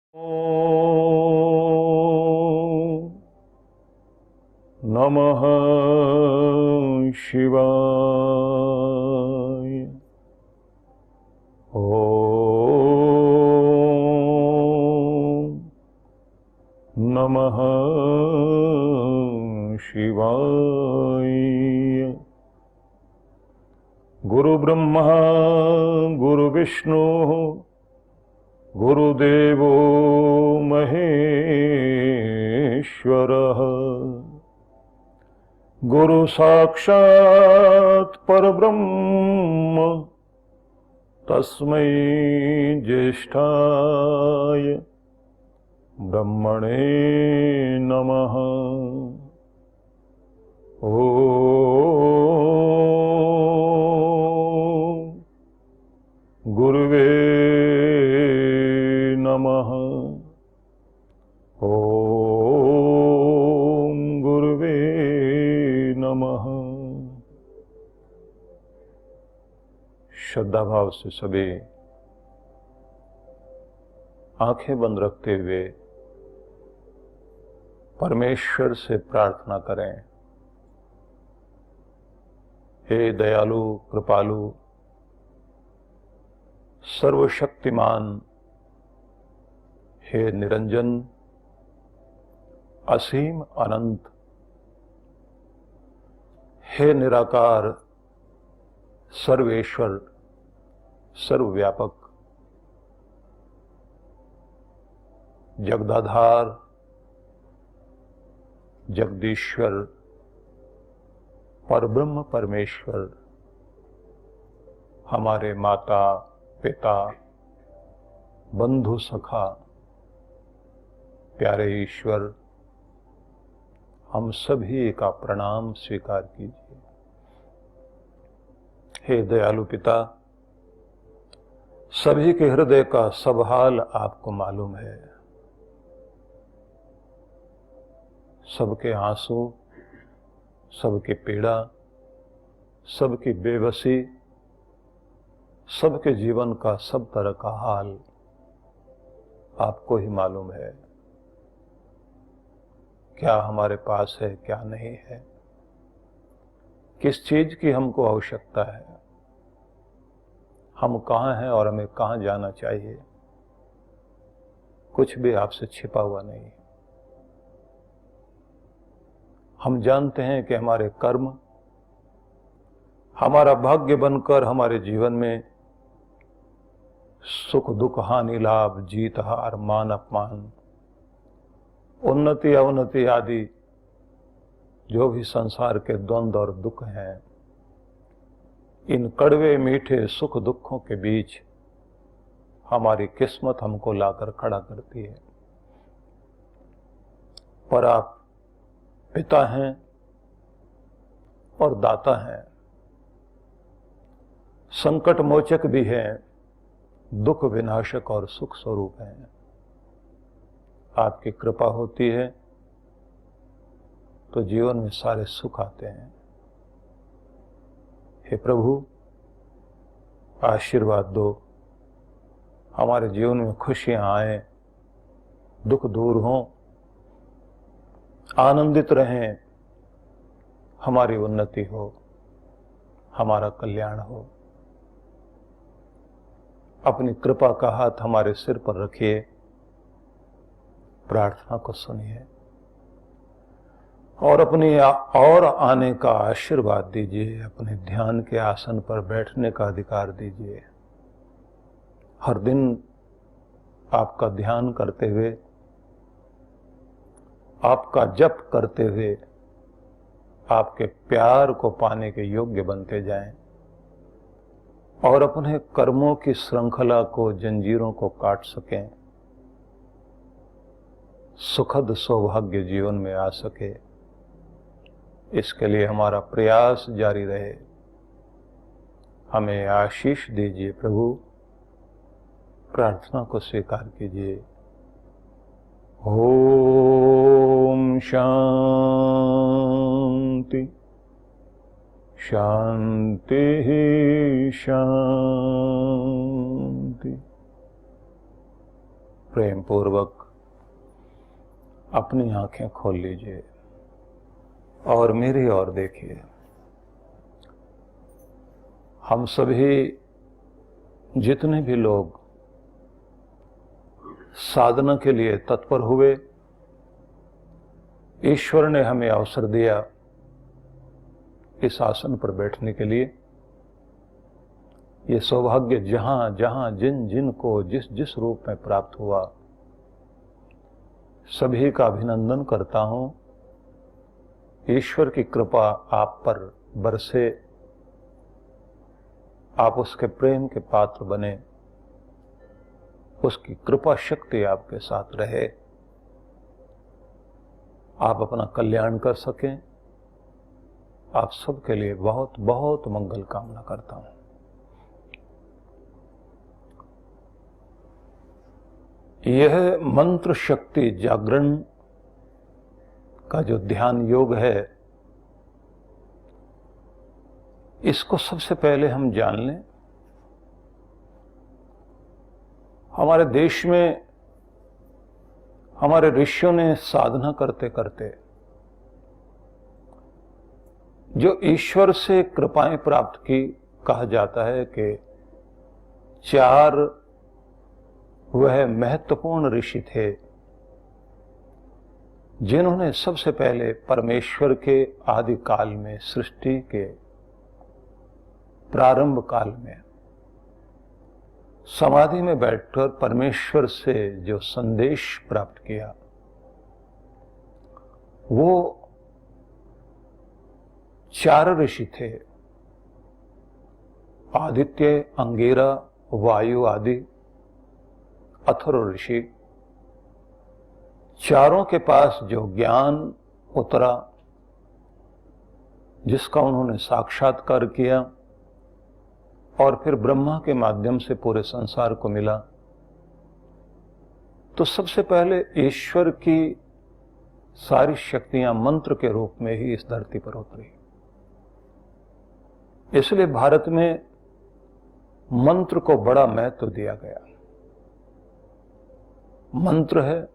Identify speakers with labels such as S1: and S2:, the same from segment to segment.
S1: ॐ नमः शिवाय। ॐ नमः शिवाय। गुरु ब्रह्मा गुरु विष्णु गुरुदेवो महेश्वरः। गुरु साक्षात् परब्रह्म तस्मै ज्येष्ठाय ब्रह्मणे नमः। ॐ गुरुवे नमः। ॐ गुरुवे नमः। श्रद्धा भाव से सभी आंखें बंद रखते हुए परमेश्वर से प्रार्थना करें। हे दयालु कृपालु सर्वशक्तिमान, हे निरंजन असीम अनंत, हे निराकार सर्वेश्वर सर्वव्यापक, जगदाधार जगदीश्वर परब्रह्म परमेश्वर, हमारे माता पिता बंधु सखा प्यारे ईश्वर, हम सभी का प्रणाम स्वीकार कीजिए। हे दयालु पिता, सभी के हृदय का सब हाल आपको मालूम है। सबके आंसू, सबके पीड़ा, सबकी बेबसी, सबके जीवन का सब तरह का हाल आपको ही मालूम है। क्या हमारे पास है, क्या नहीं है, किस चीज की हमको आवश्यकता है, हम कहाँ हैं और हमें कहाँ जाना चाहिए, कुछ भी आपसे छिपा हुआ नहीं है। हम जानते हैं कि हमारे कर्म हमारा भाग्य बनकर हमारे जीवन में सुख दुख हानि लाभ जीत हार मान अपमान उन्नति अवनति आदि जो भी संसार के द्वंद्व और दुख हैं, इन कड़वे मीठे सुख दुखों के बीच हमारी किस्मत हमको लाकर खड़ा करती है। पर आप पिता हैं और दाता हैं, संकट मोचक भी हैं, दुख विनाशक और सुख स्वरूप हैं। आपकी कृपा होती है तो जीवन में सारे सुख आते हैं। हे प्रभु, आशीर्वाद दो, हमारे जीवन में खुशियां आए, दुख दूर हों, आनंदित रहें, हमारी उन्नति हो, हमारा कल्याण हो। अपनी कृपा का हाथ हमारे सिर पर रखिए, प्रार्थना को सुनिए और अपनी और आने का आशीर्वाद दीजिए। अपने ध्यान के आसन पर बैठने का अधिकार दीजिए। हर दिन आपका ध्यान करते हुए, आपका जप करते हुए आपके प्यार को पाने के योग्य बनते जाएं और अपने कर्मों की श्रृंखला को, जंजीरों को काट सकें, सुखद सौभाग्य जीवन में आ सके, इसके लिए हमारा प्रयास जारी रहे। हमें आशीष दीजिए प्रभु, प्रार्थना को स्वीकार कीजिए। ओम शांति शांति शांति। प्रेम पूर्वक अपनी आंखें खोल लीजिए और मेरी ओर देखिए। हम सभी जितने भी लोग साधना के लिए तत्पर हुए, ईश्वर ने हमें अवसर दिया इस आसन पर बैठने के लिए। ये सौभाग्य जहां जहां जिन जिन को जिस जिस रूप में प्राप्त हुआ, सभी का अभिनंदन करता हूं। ईश्वर की कृपा आप पर बरसे, आप उसके प्रेम के पात्र बने, उसकी कृपा शक्ति आपके साथ रहे, आप अपना कल्याण कर सकें। आप सबके लिए बहुत बहुत मंगल कामना करता हूं। यह मंत्र शक्ति जागरण का जो ध्यान योग है, इसको सबसे पहले हम जान लें। हमारे देश में हमारे ऋषियों ने साधना करते करते जो ईश्वर से कृपाएं प्राप्त की, कहा जाता है कि 4 वह महत्वपूर्ण ऋषि थे जिन्होंने सबसे पहले परमेश्वर के आदि काल में, सृष्टि के प्रारंभ काल में समाधि में बैठकर परमेश्वर से जो संदेश प्राप्त किया, वो 4 ऋषि थे। आदित्य, अंगिरा, वायु आदि अथर्व ऋषि। चारों के पास जो ज्ञान उतरा, जिसका उन्होंने साक्षात्कार किया और फिर ब्रह्मा के माध्यम से पूरे संसार को मिला, तो सबसे पहले ईश्वर की सारी शक्तियां मंत्र के रूप में ही इस धरती पर उतरी। इसलिए भारत में मंत्र को बड़ा महत्व दिया गया। मंत्र है,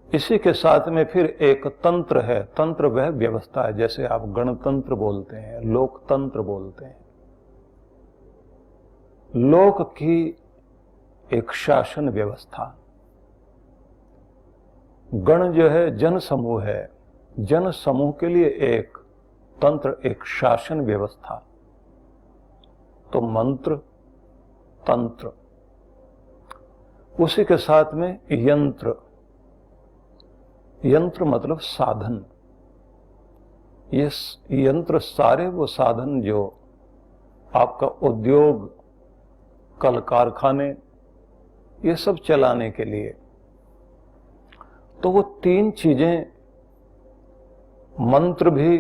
S1: इसी के साथ में फिर एक तंत्र है। तंत्र वह व्यवस्था है, जैसे आप गणतंत्र बोलते हैं, लोकतंत्र बोलते हैं। लोक की एक शासन व्यवस्था। गण जो है जन समूह है, जन समूह के लिए एक तंत्र, एक शासन व्यवस्था। तो मंत्र, तंत्र, उसी के साथ में यंत्र। यंत्र मतलब साधन। ये यंत्र सारे वो साधन जो आपका उद्योग, कल कारखाने, ये सब चलाने के लिए। तो वो 3 चीजें, मंत्र भी,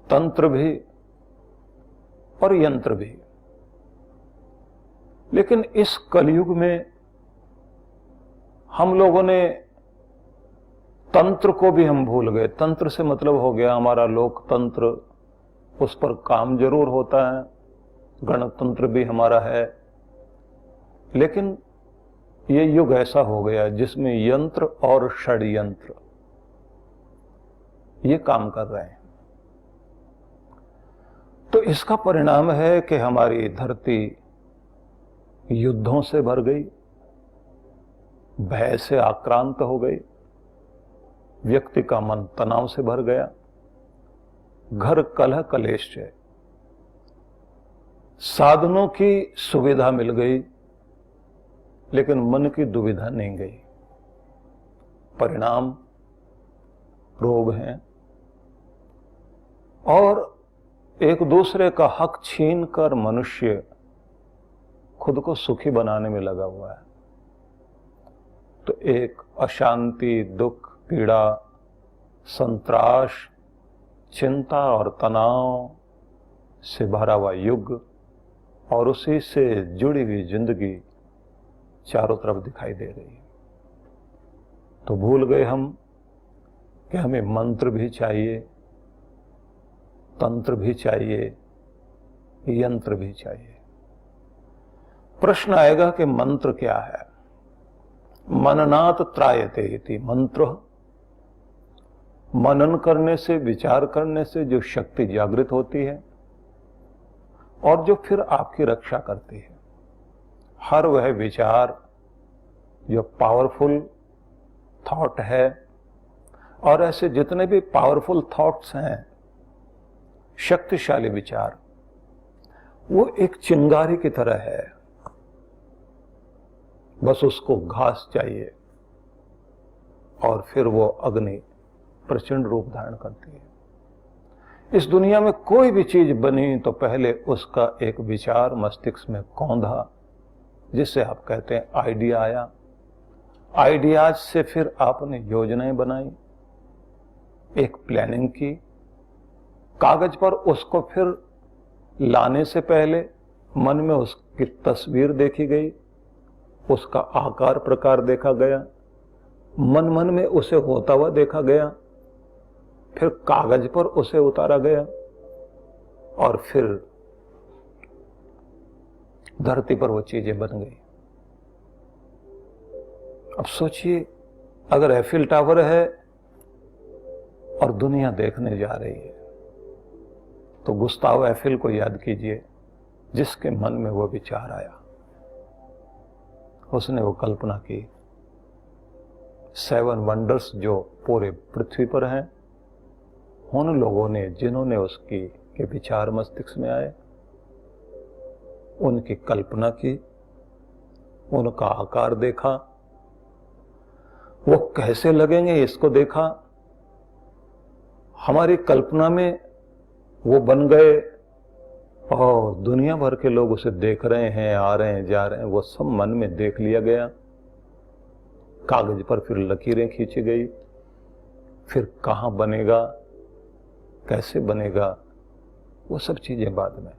S1: तंत्र भी और यंत्र भी। लेकिन इस कलयुग में हम लोगों ने तंत्र को भी हम भूल गए। तंत्र से मतलब हो गया हमारा लोकतंत्र, उस पर काम जरूर होता है, गणतंत्र भी हमारा है, लेकिन ये युग ऐसा हो गया जिसमें यंत्र और षड्यंत्र ये काम कर रहे हैं। तो इसका परिणाम है कि हमारी धरती युद्धों से भर गई, भय से आक्रांत हो गई, व्यक्ति का मन तनाव से भर गया, घर कलह कलेश है। साधनों की सुविधा मिल गई लेकिन मन की दुविधा नहीं गई। परिणाम रोग हैं और एक दूसरे का हक छीनकर मनुष्य खुद को सुखी बनाने में लगा हुआ है। तो एक अशांति, दुख, पीड़ा, संत्राश, चिंता और तनाव से भरा हुआ युग और उसी से जुड़ी हुई जिंदगी चारों तरफ दिखाई दे रही है। तो भूल गए हम कि हमें मंत्र भी चाहिए, तंत्र भी चाहिए, यंत्र भी चाहिए। प्रश्न आएगा कि मंत्र क्या है? मननात् त्रायते इति मंत्र। मनन करने से, विचार करने से जो शक्ति जागृत होती है और जो फिर आपकी रक्षा करती है। हर वह विचार जो पावरफुल थॉट है, और ऐसे जितने भी पावरफुल थॉट्स हैं, शक्तिशाली विचार, वो एक चिंगारी की तरह है। बस उसको घास चाहिए और फिर वो अग्नि प्रचंड रूप धारण करती है। इस दुनिया में कोई भी चीज बनी तो पहले उसका एक विचार मस्तिष्क में कौंधा, जिससे आप कहते हैं आइडिया आया। आइडियाज से फिर आपने योजनाएं बनाई, एक प्लानिंग की, कागज पर उसको फिर लाने से पहले मन में उसकी तस्वीर देखी गई, उसका आकार प्रकार देखा गया, मन मन में उसे होता हुआ देखा गया, फिर कागज पर उसे उतारा गया और फिर धरती पर वो चीजें बन गई। अब सोचिए, अगर एफिल टावर है और दुनिया देखने जा रही है, तो गुस्ताव एफिल को याद कीजिए, जिसके मन में वो विचार आया, उसने वो कल्पना की। 7 वंडर्स जो पूरे पृथ्वी पर हैं, उन लोगों ने जिन्होंने उसकी के विचार मस्तिष्क में आए, उनकी कल्पना की, उनका आकार देखा, वो कैसे लगेंगे इसको देखा, हमारी कल्पना में वो बन गए और दुनिया भर के लोग उसे देख रहे हैं, आ रहे हैं, जा रहे हैं, वो सब मन में देख लिया गया। कागज पर फिर लकीरें खींची गई, फिर कहां बनेगा, कैसे बनेगा, वो सब चीजें बाद में।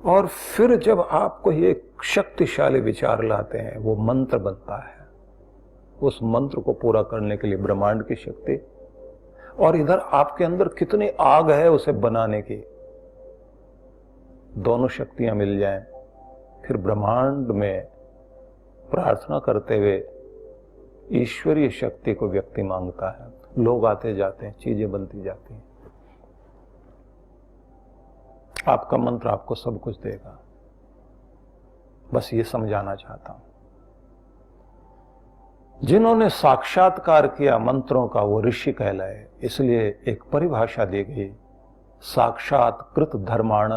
S1: और फिर जब आपको ये शक्तिशाली विचार लाते हैं, वो मंत्र बनता है। उस मंत्र को पूरा करने के लिए ब्रह्मांड की शक्ति, और इधर आपके अंदर कितनी आग है उसे बनाने की, दोनों शक्तियां मिल जाएं, फिर ब्रह्मांड में प्रार्थना करते हुए ईश्वरीय शक्ति को व्यक्ति मांगता है। लोग आते जाते हैं, चीजें बनती जाती हैं। आपका मंत्र आपको सब कुछ देगा। बस ये समझाना चाहता हूं, जिन्होंने साक्षात्कार किया मंत्रों का, वो ऋषि कहलाए। इसलिए एक परिभाषा दी गई, साक्षात्कृत धर्माण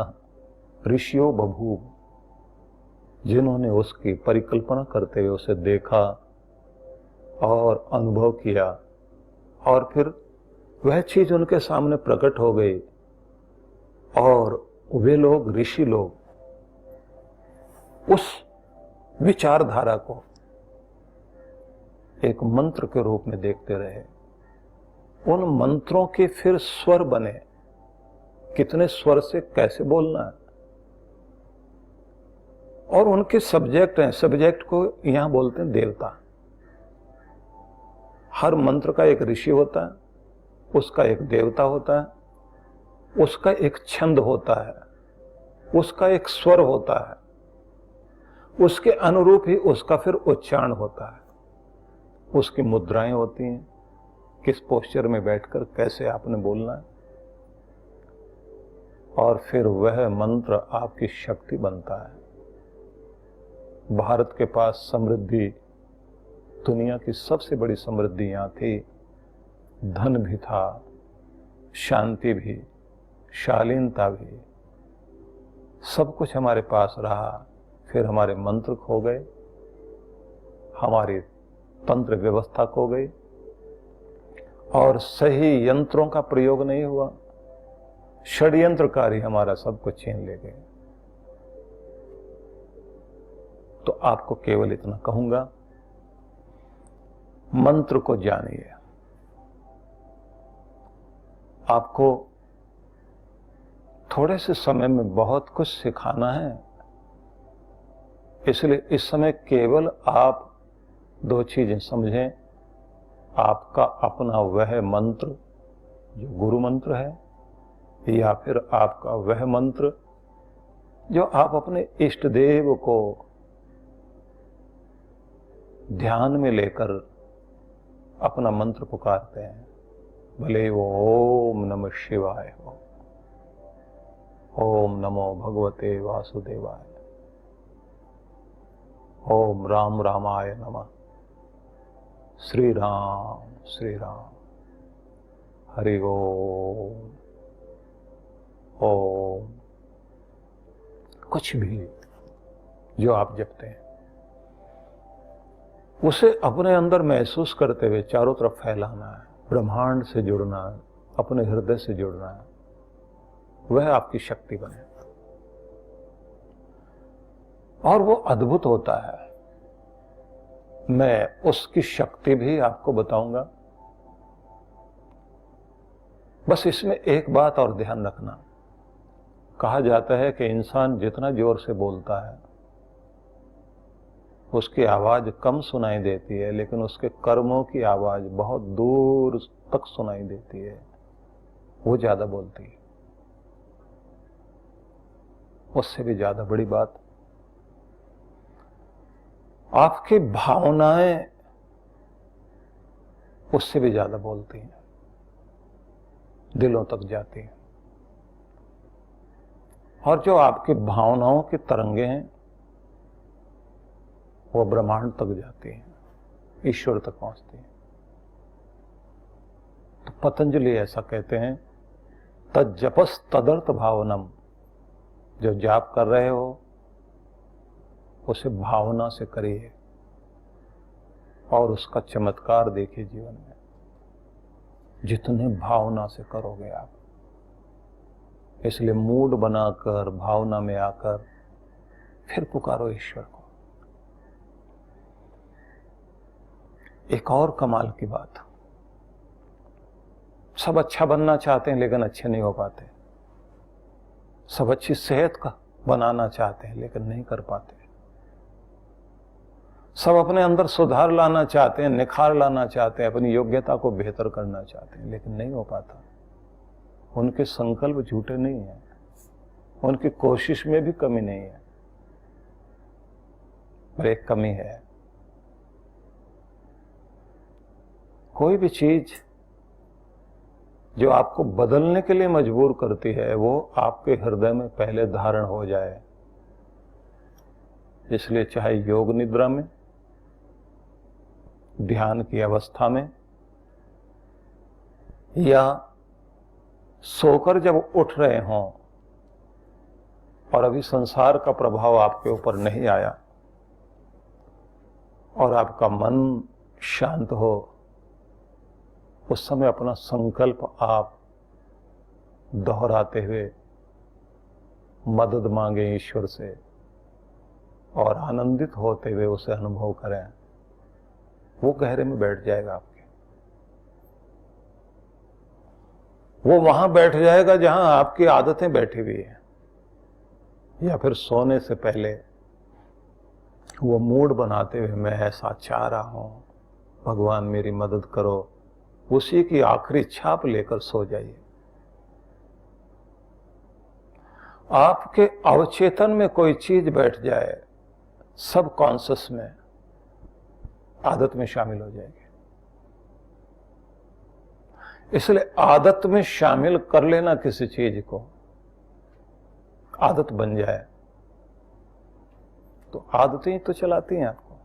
S1: ऋषियो बभूव। जिन्होंने उसकी परिकल्पना करते हुए उसे देखा और अनुभव किया, और फिर वह चीज उनके सामने प्रकट हो गई, और वे लोग, ऋषि लोग, उस विचारधारा को एक मंत्र के रूप में देखते रहे। उन मंत्रों के फिर स्वर बने, कितने स्वर से कैसे बोलना है, और उनके सब्जेक्ट हैं। सब्जेक्ट को यहां बोलते हैं देवता। हर मंत्र का एक ऋषि होता है, उसका एक देवता होता है, उसका एक छंद होता है, उसका एक स्वर होता है, उसके अनुरूप ही उसका फिर उच्चारण होता है, उसकी मुद्राएं होती हैं, किस पोस्चर में बैठकर कैसे आपने बोलना है, और फिर वह मंत्र आपकी शक्ति बनता है। भारत के पास समृद्धि, दुनिया की सबसे बड़ी समृद्धि यहां थी। धन भी था, शांति भी, शालीनता भी, सब कुछ हमारे पास रहा। फिर हमारे मंत्र खो गए, हमारी तंत्र व्यवस्था खो गई, और सही यंत्रों का प्रयोग नहीं हुआ। षड्यंत्रकारी हमारा सब कुछ छीन ले गए। तो आपको केवल इतना कहूंगा, मंत्र को जानिए। आपको थोड़े से समय में बहुत कुछ सिखाना है, इसलिए इस समय केवल आप 2 चीजें समझें। आपका अपना वह मंत्र जो गुरु मंत्र है, या फिर आपका वह मंत्र जो आप अपने इष्ट देव को ध्यान में लेकर अपना मंत्र पुकारते हैं, भले वो ओम नमः शिवाय हो, ओम नमो भगवते वासुदेवाय, ओम राम रामाय नमः, श्री राम हरि ओम। कुछ भी जो आप जपते हैं उसे अपने अंदर महसूस करते हुए चारों तरफ फैलाना है, ब्रह्मांड से जुड़ना है, अपने हृदय से जुड़ना है, वह आपकी शक्ति बने। और वो अद्भुत होता है। मैं उसकी शक्ति भी आपको बताऊंगा। बस इसमें एक बात और ध्यान रखना, कहा जाता है कि इंसान जितना जोर से बोलता है उसकी आवाज कम सुनाई देती है, लेकिन उसके कर्मों की आवाज बहुत दूर तक सुनाई देती है, वो ज्यादा बोलती है। उससे भी ज्यादा बड़ी बात, आपकी भावनाएं उससे भी ज्यादा बोलती हैं, दिलों तक जाती हैं। और जो आपकी भावनाओं की तरंगे हैं वो ब्रह्मांड तक जाती हैं, ईश्वर तक पहुंचती हैं। तो पतंजलि ऐसा कहते हैं, तज्जपस तदर्थ भावनम, जो जाप कर रहे हो उसे भावना से करिए और उसका चमत्कार देखिए जीवन में। जितने भावना से करोगे आप, इसलिए मूड बनाकर भावना में आकर फिर पुकारो ईश्वर को। एक और कमाल की बात, सब अच्छा बनना चाहते हैं लेकिन अच्छे नहीं हो पाते, सब अच्छी सेहत का बनाना चाहते हैं लेकिन नहीं कर पाते, सब अपने अंदर सुधार लाना चाहते हैं, निखार लाना चाहते हैं, अपनी योग्यता को बेहतर करना चाहते हैं, लेकिन नहीं हो पाता। उनके संकल्प झूठे नहीं हैं, उनकी कोशिश में भी कमी नहीं है, पर एक कमी है। कोई भी चीज जो आपको बदलने के लिए मजबूर करती है वो आपके हृदय में पहले धारण हो जाए। इसलिए चाहे योग निद्रा में, ध्यान की अवस्था में, या सोकर जब उठ रहे हों और अभी संसार का प्रभाव आपके ऊपर नहीं आया और आपका मन शांत हो, उस समय अपना संकल्प आप दोहराते हुए मदद मांगे ईश्वर से और आनंदित होते हुए उसे अनुभव करें, वो गहरे में बैठ जाएगा आपके। वो वहां बैठ जाएगा जहां आपकी आदतें बैठी हुई है, या फिर सोने से पहले वो मूड बनाते हुए मैं ऐसा चाह रहा हूं, भगवान मेरी मदद करो, उसी की आखिरी छाप लेकर सो जाइए। आपके अवचेतन में कोई चीज बैठ जाए, सब कॉन्शियस में आदत में शामिल हो जाएगी। इसलिए आदत में शामिल कर लेना किसी चीज को, आदत बन जाए तो आदतें तो चलाती हैं आपको।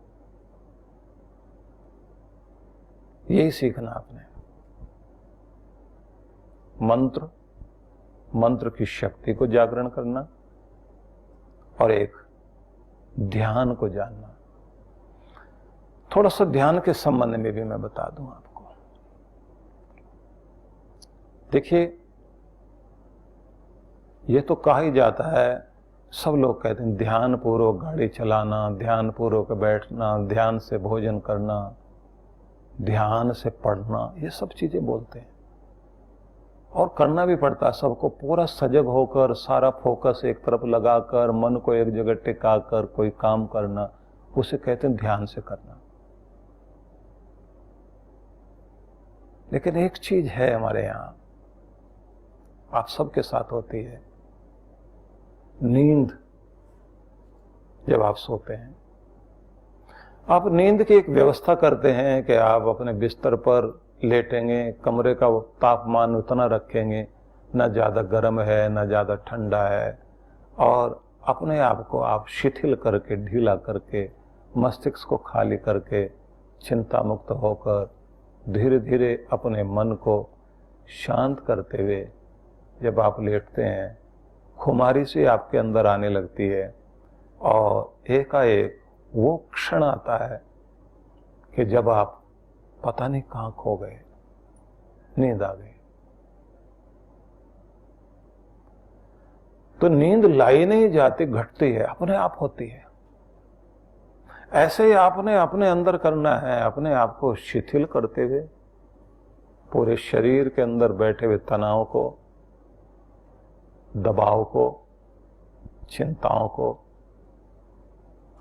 S1: यही सीखना आपने। मंत्र की शक्ति को जागरण करना और एक ध्यान को जानना। थोड़ा सा ध्यान के संबंध में भी मैं बता दूं आपको। देखिए, ये तो कहा ही जाता है, सब लोग कहते हैं ध्यान पूर्वक गाड़ी चलाना, ध्यान पूर्वक बैठना, ध्यान से भोजन करना, ध्यान से पढ़ना, ये सब चीजें बोलते हैं और करना भी पड़ता है सबको। पूरा सजग होकर, सारा फोकस एक तरफ लगाकर, मन को एक जगह टिकाकर कोई काम करना, उसे कहते हैं ध्यान से करना। लेकिन एक चीज है हमारे यहां, आप सबके साथ होती है, नींद। जब आप सोते हैं, आप नींद की एक व्यवस्था करते हैं कि आप अपने बिस्तर पर लेटेंगे, कमरे का तापमान उतना रखेंगे, न ज़्यादा गर्म है न ज़्यादा ठंडा है, और अपने आप को आप शिथिल करके, ढीला करके, मस्तिष्क को खाली करके, चिंता मुक्त होकर धीरे धीरे अपने मन को शांत करते हुए जब आप लेटते हैं, खुमारी से आपके अंदर आने लगती है और एकाएक वो क्षण आता है कि जब आप पता नहीं कहां खो गए, नींद आ गई। तो नींद लाई नहीं जाती, घटती है, अपने आप होती है। ऐसे ही आपने अपने अंदर करना है, अपने आप को शिथिल करते हुए पूरे शरीर के अंदर बैठे हुए तनाव को, दबाव को, चिंताओं को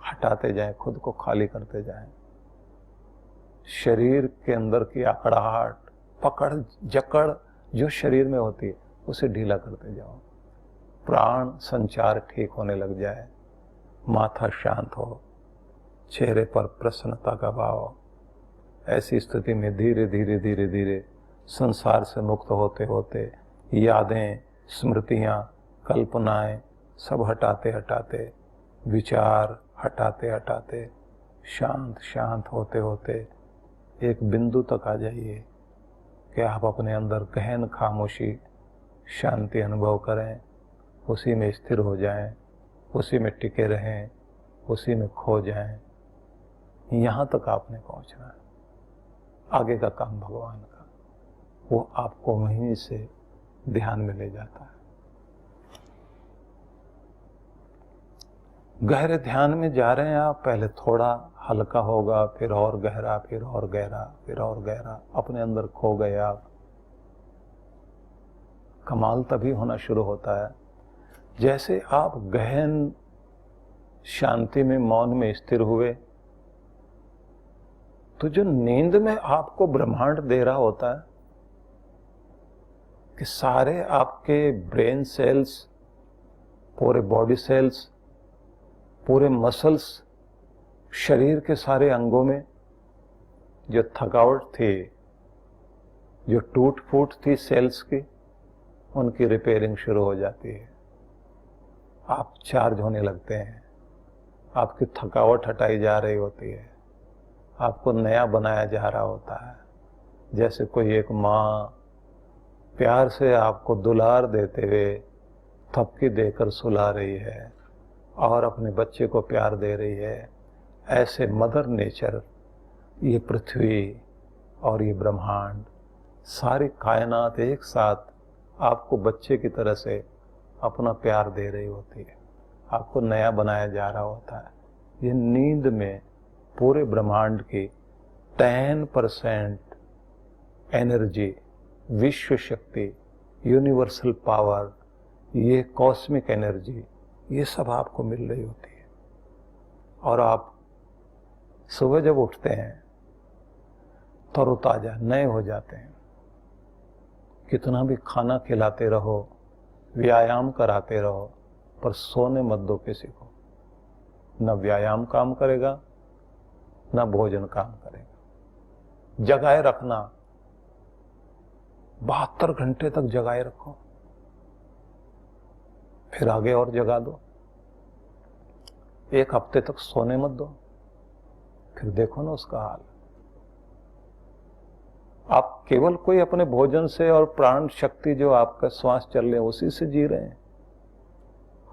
S1: हटाते जाएं, खुद को खाली करते जाएं। शरीर के अंदर की अकड़ाहट, पकड़ जकड़ जो शरीर में होती है उसे ढीला करते जाओ। प्राण संचार ठीक होने लग जाए, माथा शांत हो, चेहरे पर प्रसन्नता का भाव। ऐसी स्थिति में धीरे धीरे धीरे धीरे संसार से मुक्त होते होते यादें, स्मृतियां, कल्पनाएं सब हटाते हटाते, विचार हटाते हटाते, शांत शांत होते होते एक बिंदु तक आ जाइए कि आप अपने अंदर गहन खामोशी, शांति अनुभव करें, उसी में स्थिर हो जाएं, उसी में टिके रहें, उसी में खो जाएं। यहाँ तक आपने पहुँचना है। आगे का काम भगवान का, वो आपको वहीं से ध्यान में ले जाता है। गहरे ध्यान में जा रहे हैं आप, पहले थोड़ा हल्का होगा, फिर और गहरा, फिर और गहरा, फिर और गहरा, अपने अंदर खो गए आप। कमाल तभी होना शुरू होता है जैसे आप गहन शांति में, मौन में स्थिर हुए, तो जो नींद में आपको ब्रह्मांड दे रहा होता है कि सारे आपके ब्रेन सेल्स, पूरे बॉडी सेल्स, पूरे मसल्स, शरीर के सारे अंगों में जो थकावट थी, जो टूट फूट थी सेल्स की, उनकी रिपेयरिंग शुरू हो जाती है। आप चार्ज होने लगते हैं, आपकी थकावट हटाई जा रही होती है, आपको नया बनाया जा रहा होता है। जैसे कोई एक माँ प्यार से आपको दुलार देते हुए थपकी देकर सुला रही है और अपने बच्चे को प्यार दे रही है, ऐसे मदर नेचर, ये पृथ्वी और ये ब्रह्मांड, सारी कायनात एक साथ आपको बच्चे की तरह से अपना प्यार दे रही होती है, आपको नया बनाया जा रहा होता है। ये नींद में पूरे ब्रह्मांड की 10% एनर्जी, विश्व शक्ति, यूनिवर्सल पावर, ये कॉस्मिक एनर्जी, ये सब आपको मिल रही होती है। और आप सुबह जब उठते हैं तरोताजा, नए हो जाते हैं। कितना भी खाना खिलाते रहो, व्यायाम कराते रहो, पर सोने मत दो किसी को। न व्यायाम काम करेगा, न भोजन काम करेगा। जगाए रखना, 72 घंटे तक जगाए रखो, फिर आगे और जगा दो। 1 हफ्ते तक सोने मत दो, फिर देखो ना उसका हाल। आप केवल कोई अपने भोजन से और प्राण शक्ति जो आपका श्वास चल रहे हैं उसी से जी रहे हैं।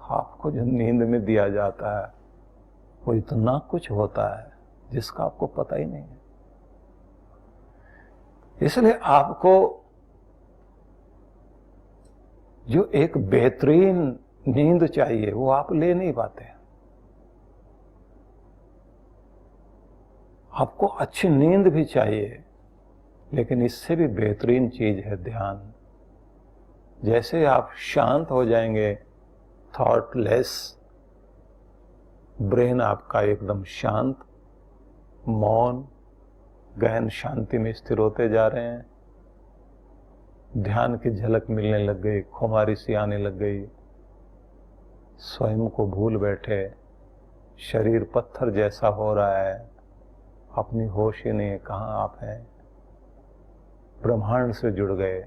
S1: आपको जो नींद में दिया जाता है वो इतना कुछ होता है जिसका आपको पता ही नहीं है। इसलिए आपको जो एक बेहतरीन नींद चाहिए वो आप ले नहीं पाते। आपको अच्छी नींद भी चाहिए, लेकिन इससे भी बेहतरीन चीज है ध्यान। जैसे आप शांत हो जाएंगे, थॉटलेस, ब्रेन आपका एकदम शांत, मौन, गहन शांति में स्थिर होते जा रहे हैं। ध्यान की झलक मिलने लग गई, खुमारी सी आने लग गई, स्वयं को भूल बैठे, शरीर पत्थर जैसा हो रहा है, अपनी होश ही नहीं है कहाँ आप हैं, ब्रह्मांड से जुड़ गए।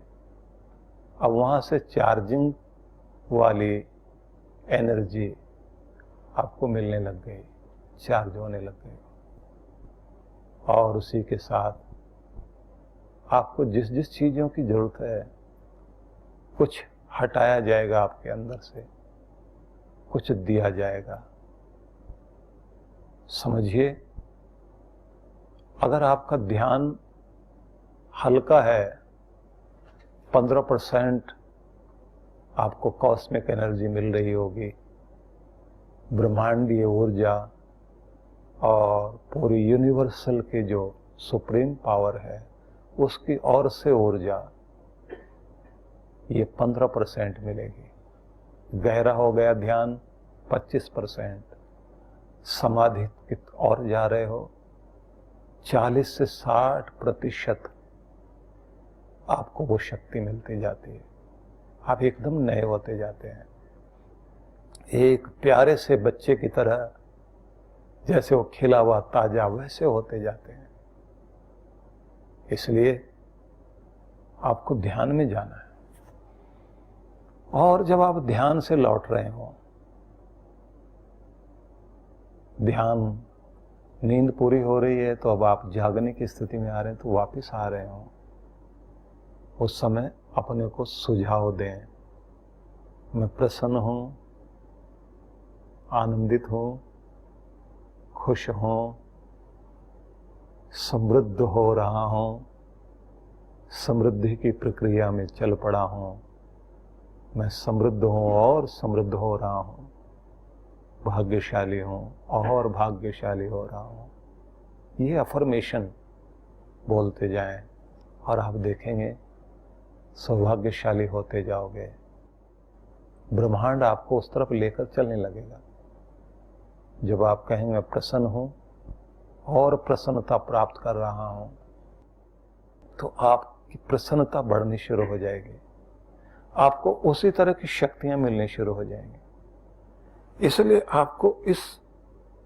S1: अब वहां से चार्जिंग वाली एनर्जी आपको मिलने लग गई, चार्ज होने लग गई, और उसी के साथ आपको जिस जिस चीजों की जरूरत है कुछ हटाया जाएगा आपके अंदर से, कुछ दिया जाएगा। समझिए, अगर आपका ध्यान हल्का है, 15% आपको कॉस्मिक एनर्जी मिल रही होगी, ब्रह्मांडीय ऊर्जा और पूरी यूनिवर्सल की जो सुप्रीम पावर है उसकी ओर से ऊर्जा, ये 15% मिलेगी। गहरा हो गया ध्यान 25%, समाधि की ओर जा रहे हो 40 से 60% आपको वो शक्ति मिलती जाती है। आप एकदम नए होते जाते हैं, एक प्यारे से बच्चे की तरह, जैसे वो खिला हुआ ताजा वैसे होते जाते हैं। इसलिए आपको ध्यान में जाना है, और जब आप ध्यान से लौट रहे हो, ध्यान नींद पूरी हो रही है तो अब आप जागने की स्थिति में आ रहे हैं, तो वापस आ रहे हो, उस समय अपने को सुझाव दें, मैं प्रसन्न हूं, आनंदित हूं, खुश हूं, समृद्ध हो रहा हूं, समृद्धि की प्रक्रिया में चल पड़ा हूं, मैं समृद्ध हूं और समृद्ध हो रहा हूं, भाग्यशाली हूं और भाग्यशाली हो रहा हूं। ये अफर्मेशन बोलते जाएं और आप देखेंगे सौभाग्यशाली होते जाओगे। ब्रह्मांड आपको उस तरफ लेकर चलने लगेगा। जब आप कहेंगे मैं प्रसन्न हूं और प्रसन्नता प्राप्त कर रहा हूं, तो आपकी प्रसन्नता बढ़नी शुरू हो जाएगी, आपको उसी तरह की शक्तियां मिलनी शुरू हो जाएंगी। इसलिए आपको इस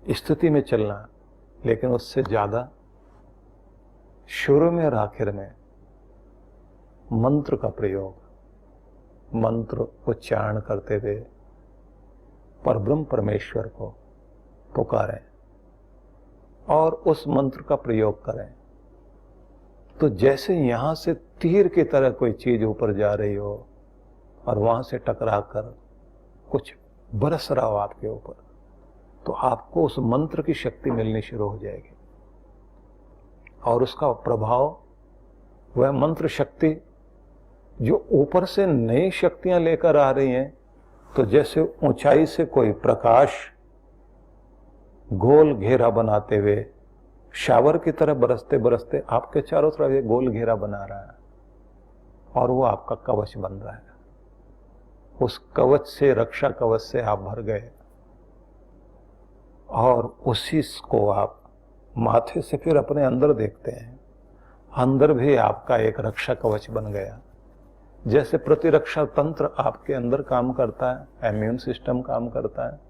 S1: स्थिति में चलना, लेकिन उससे ज्यादा शुरू में और आखिर में मंत्र का प्रयोग, मंत्र उच्चारण करते हुए परब्रह्म परमेश्वर को पुकारें और उस मंत्र का प्रयोग करें। तो जैसे यहां से तीर की तरह कोई चीज ऊपर जा रही हो और वहां से टकरा कर कुछ बरस रहा हो आपके ऊपर, तो आपको उस मंत्र की शक्ति मिलनी शुरू हो जाएगी, और उसका प्रभाव, वह मंत्र शक्ति जो ऊपर से नई शक्तियां लेकर आ रही हैं, तो जैसे ऊंचाई से कोई प्रकाश गोल घेरा बनाते हुए शावर की तरह बरसते बरसते आपके चारों तरफ एक गोल घेरा बना रहा है, और वो आपका कवच बन रहा है। उस कवच से, रक्षा कवच से आप भर गए, और उसी को आप माथे से फिर अपने अंदर देखते हैं, अंदर भी आपका एक रक्षा कवच बन गया। जैसे प्रतिरक्षा तंत्र आपके अंदर काम करता है, इम्यून सिस्टम काम करता है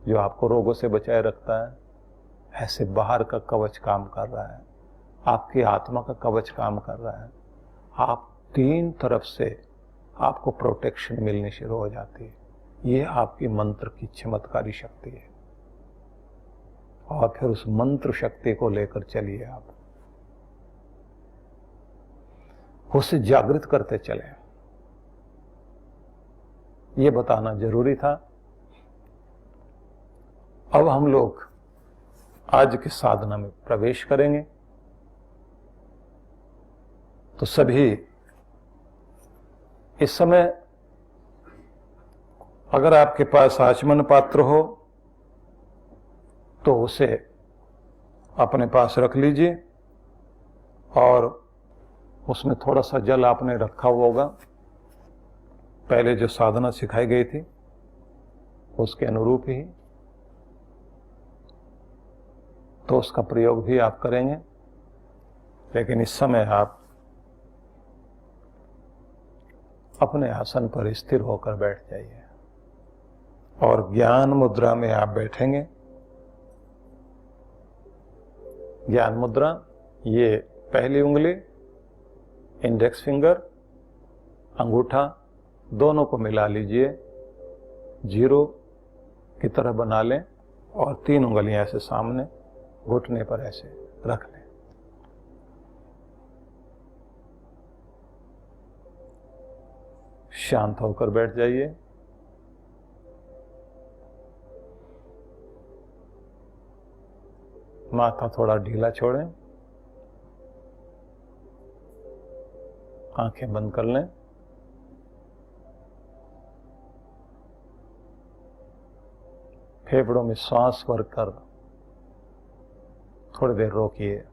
S1: जो आपको रोगों से बचाए रखता है, ऐसे बाहर का कवच काम कर रहा है, आपकी आत्मा का कवच काम कर रहा है। आप तीन तरफ से आपको प्रोटेक्शन मिलनी शुरू हो जाती है। ये आपकी मंत्र की चमत्कारी शक्ति है, और फिर उस मंत्र शक्ति को लेकर चलिए, आप उसे जागृत करते चले। ये बताना जरूरी था। अब हम लोग आज की साधना में प्रवेश करेंगे। तो सभी इस समय अगर आपके पास आचमन पात्र हो तो उसे अपने पास रख लीजिए, और उसमें थोड़ा सा जल आपने रखा हुआ होगा, पहले जो साधना सिखाई गई थी उसके अनुरूप ही, तो उसका प्रयोग भी आप करेंगे। लेकिन इस समय आप अपने आसन पर स्थिर होकर बैठ जाइए, और ज्ञान मुद्रा में आप बैठेंगे। ज्ञान मुद्रा, ये पहली उंगली, इंडेक्स फिंगर, अंगूठा, दोनों को मिला लीजिए, 0 की तरह बना लें और 3 उंगलियां ऐसे सामने घुटने पर ऐसे रख लें। शांत होकर बैठ जाइए। माथा थोड़ा ढीला छोड़ें, आंखें बंद कर लें। फेफड़ों में सांस भरकर थोड़ी देर रोकिए।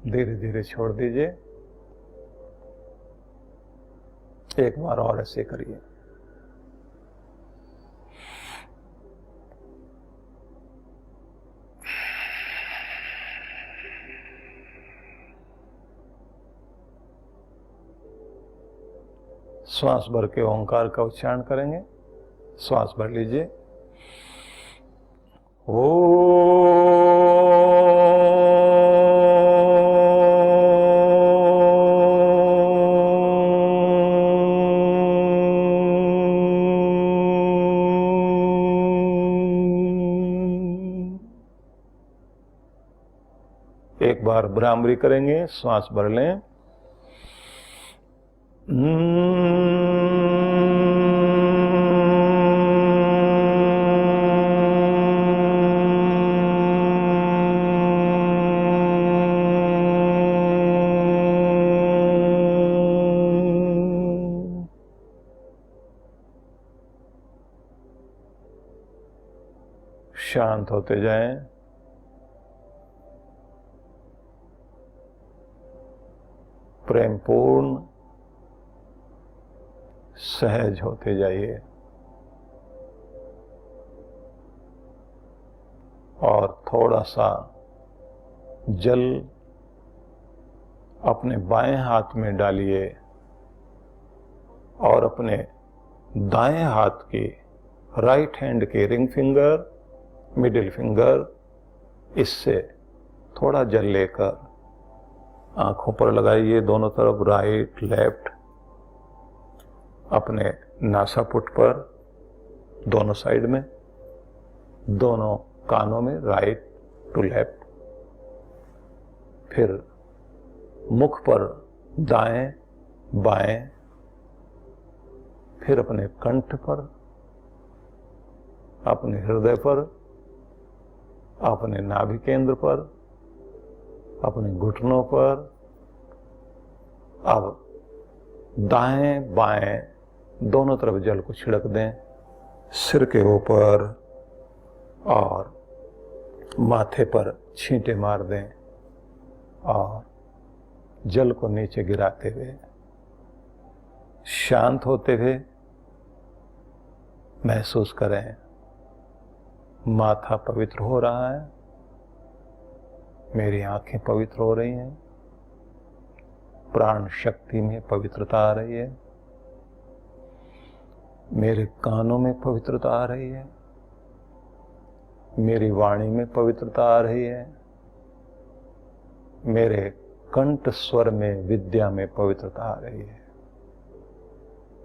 S1: धीरे धीरे छोड़ दीजिए। एक बार और ऐसे करिए। श्वास भर के ओंकार का उच्चारण करेंगे। श्वास भर लीजिए। एक बार भ्रामरी करेंगे। श्वास भर लें। शांत होते जाएं। प्रेमपूर्ण सहज होते जाइए और थोड़ा सा जल अपने बाएं हाथ में डालिए और अपने दाएं हाथ की राइट हैंड के रिंग फिंगर, मिडिल फिंगर, इससे थोड़ा जल लेकर आंखों पर लगाइए, दोनों तरफ, राइट लेफ्ट, अपने नासापुट पर, दोनों साइड में, दोनों कानों में, राइट टू लेफ्ट, फिर मुख पर दाएं बाएं, फिर अपने कंठ पर, अपने हृदय पर, अपने नाभि केंद्र पर, अपने घुटनों पर। अब दाएं बाएं दोनों तरफ जल को छिड़क दें, सिर के ऊपर और माथे पर छींटे मार दें और जल को नीचे गिराते हुए शांत होते हुए महसूस करें माथा पवित्र हो रहा है, मेरी आंखें पवित्र हो रही हैं, प्राण शक्ति में पवित्रता आ रही है, मेरे कानों में पवित्रता आ रही है, मेरी वाणी में पवित्रता आ रही है, मेरे कंठ स्वर में विद्या में पवित्रता आ रही है,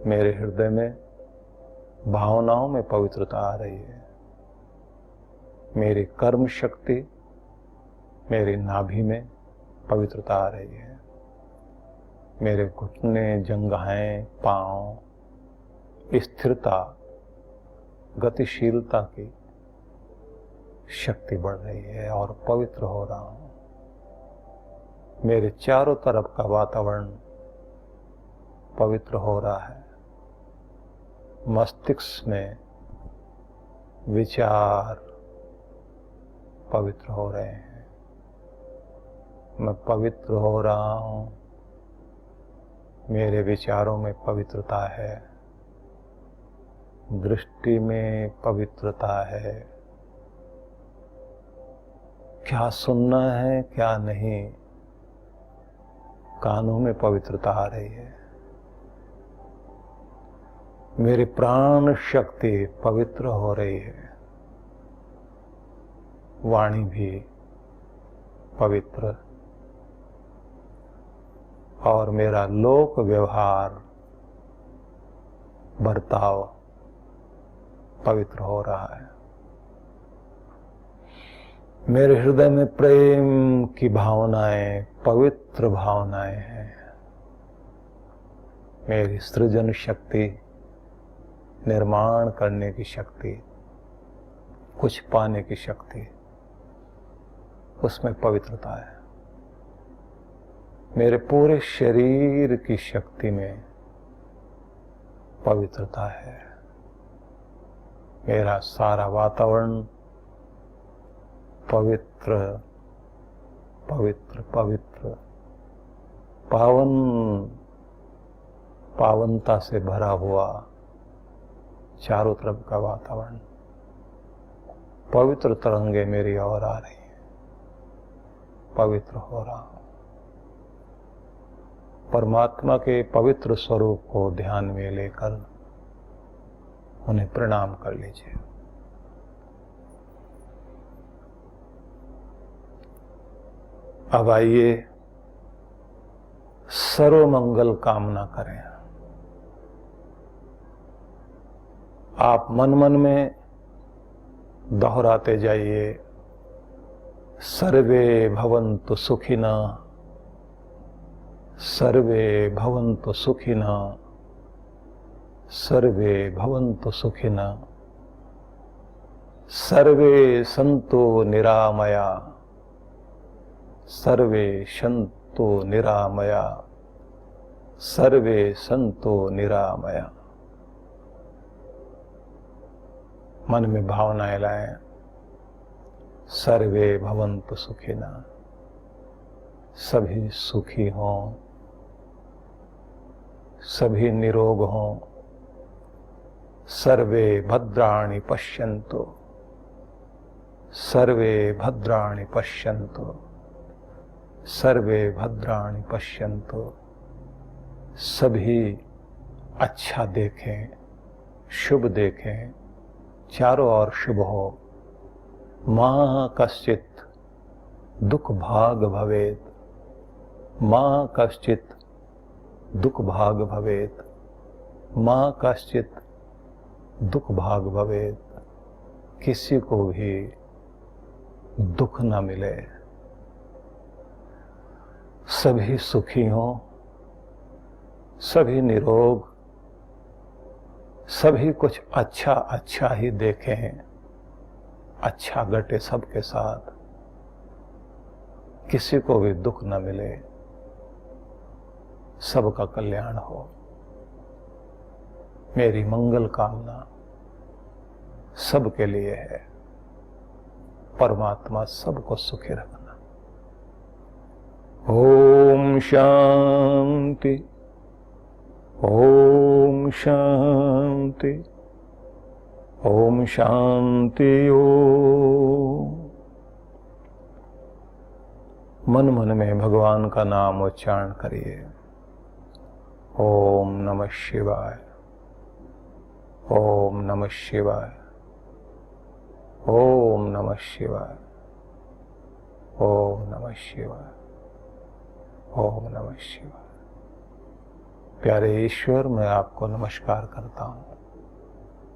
S1: मेरे हृदय में भावनाओं में पवित्रता आ रही है, मेरी कर्म शक्ति, मेरी नाभि में पवित्रता आ रही है, मेरे घुटने, जंघाएं, पांव, स्थिरता, गतिशीलता की शक्ति बढ़ रही है और पवित्र हो रहा हूं। मेरे चारों तरफ का वातावरण पवित्र हो रहा है। मस्तिष्क में विचार पवित्र हो रहे हैं। मैं पवित्र हो रहा हूं, मेरे विचारों में पवित्रता है, दृष्टि में पवित्रता है, क्या सुनना है क्या नहीं, कानों में पवित्रता आ रही है, मेरी प्राण शक्ति पवित्र हो रही है, वाणी भी पवित्र, और मेरा लोक व्यवहार बर्ताव पवित्र हो रहा है। मेरे हृदय में प्रेम की भावनाएं, पवित्र भावनाएं हैं। मेरी सृजन शक्ति, निर्माण करने की शक्ति, कुछ पाने की शक्ति, उसमें पवित्रता है। मेरे पूरे शरीर की शक्ति में पवित्रता है। मेरा सारा वातावरण पवित्र पवित्र पवित्र, पावनता से भरा हुआ चारों तरफ का वातावरण, पवित्र तरंगे मेरी ओर आ रही हैं, पवित्र हो रहा हूं। परमात्मा के पवित्र स्वरूप को ध्यान में लेकर उन्हें प्रणाम कर लीजिए। अब आइए सर्वमंगल कामना करें। आप मन मन में दोहराते जाइए, सर्वे भवन्तु सुखिनः, सर्वे भवन्तु सुखिनः, सर्वे भवन्तु सुखिनः, सर्वे सन्तु निरामया, सर्वे सन्तु निरामया, सर्वे सन्तु निरामया। मन में भावनाएं लाएं, सर्वे भवन्तु सुखिनः, सभी सुखी हों, सभी निरोग हों, सर्वे भद्राणि पश्यन्तु, सर्वे भद्राणि पश्यन्तु, सर्वे भद्राणि पश्यन्तु, सभी अच्छा देखें, शुभ देखें, चारों ओर शुभ हो। मां कश्चित् दुख भाग भवेत्, मां कश्चित् दुख भाग भवेत्, मां कश्चित् दुख भाग भवेत्। किसी को भी दुख न मिले, सभी सुखी हों, सभी निरोग, सभी कुछ अच्छा अच्छा ही देखें, अच्छा घटे सबके साथ, किसी को भी दुख न मिले, सबका कल्याण हो। मेरी मंगल कामना सबके लिए है। परमात्मा सबको सुखी रखना। ओम शांति, ओम शांति, ओम शांति। ओम। मन मन में भगवान का नाम उच्चारण करिए। ओम नमः शिवाय, ओम नमः शिवाय, ओम नमः शिवाय, ओम नमः शिवाय, ओम नमः शिवाय। प्यारे ईश्वर, मैं आपको नमस्कार करता हूं,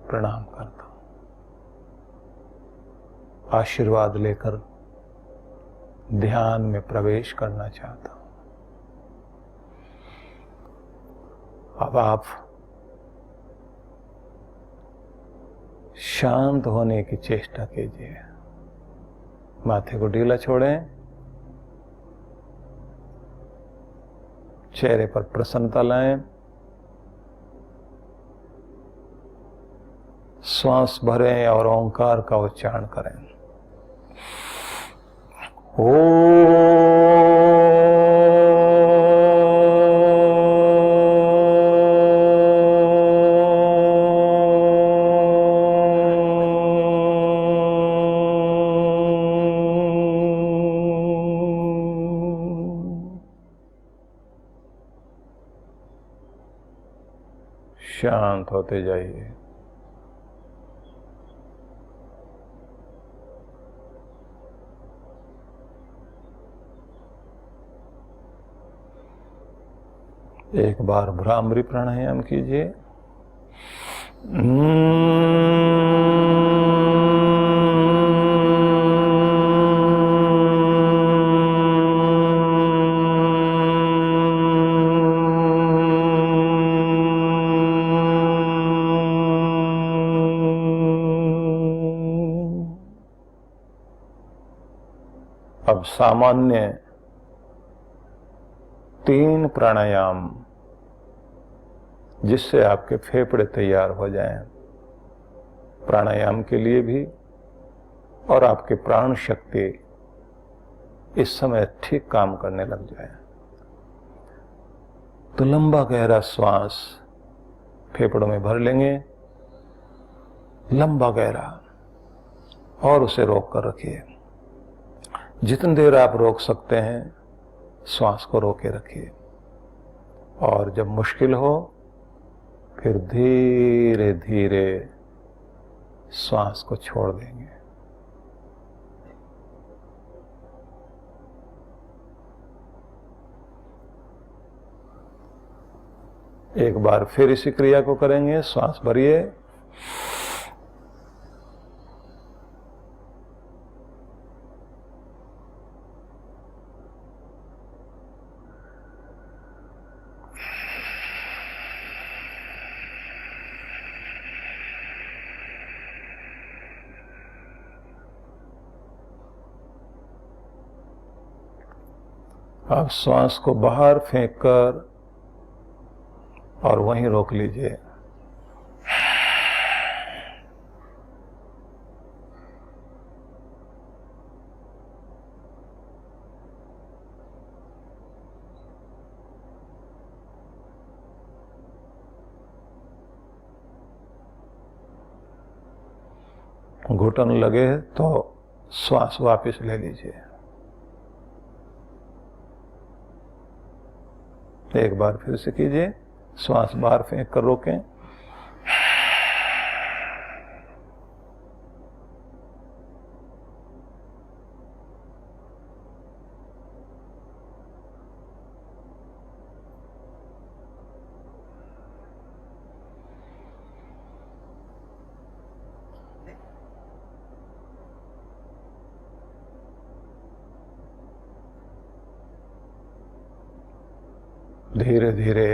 S1: प्रणाम करता हूं। आशीर्वाद लेकर ध्यान में प्रवेश करना चाहता हूं। अब आप शांत होने की चेष्टा कीजिए। माथे को ढीला छोड़ें, चेहरे पर प्रसन्नता लाएं, श्वास भरें और ओंकार का उच्चारण करें। शांत होते जाइए। एक बार भ्रामरी प्राणायाम कीजिए। अब सामान्य 3 प्राणायाम जिससे आपके फेफड़े तैयार हो जाएं, प्राणायाम के लिए भी और आपके प्राण शक्ति इस समय ठीक काम करने लग जाए। तो लंबा गहरा श्वास फेफड़ों में भर लेंगे, लंबा गहरा, और उसे रोक कर रखिए। जितनी देर आप रोक सकते हैं श्वास को रोके रखिए, और जब मुश्किल हो फिर धीरे धीरे श्वास को छोड़ देंगे। एक बार फिर इसी क्रिया को करेंगे। श्वास भरिए, आप श्वास को बाहर फेंककर और वहीं रोक लीजिए। घुटन लगे तो श्वास वापस ले लीजिए। एक बार फिर से कीजिए। श्वास बाहर फेंक कर रोकें, धीरे धीरे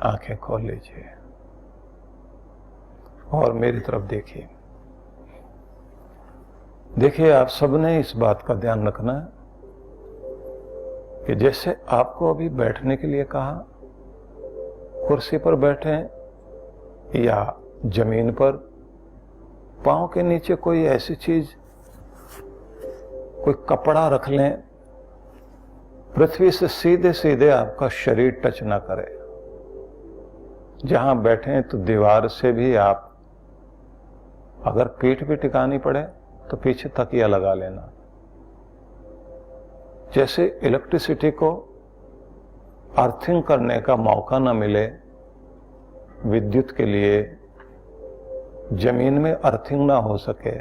S1: आंखें खोल लीजिए और मेरी तरफ देखिए। देखिए, आप सबने इस बात का ध्यान रखना कि जैसे आपको अभी बैठने के लिए कहा, कुर्सी पर बैठें या जमीन पर, पांव के नीचे कोई ऐसी चीज, कोई कपड़ा रख लें, पृथ्वी से सीधे सीधे आपका शरीर टच ना करे। जहां बैठे तो दीवार से भी आप, अगर पीठ भी टिकानी पड़े तो पीछे तकिया लगा लेना। जैसे इलेक्ट्रिसिटी को अर्थिंग करने का मौका न मिले, विद्युत के लिए जमीन में अर्थिंग ना हो सके,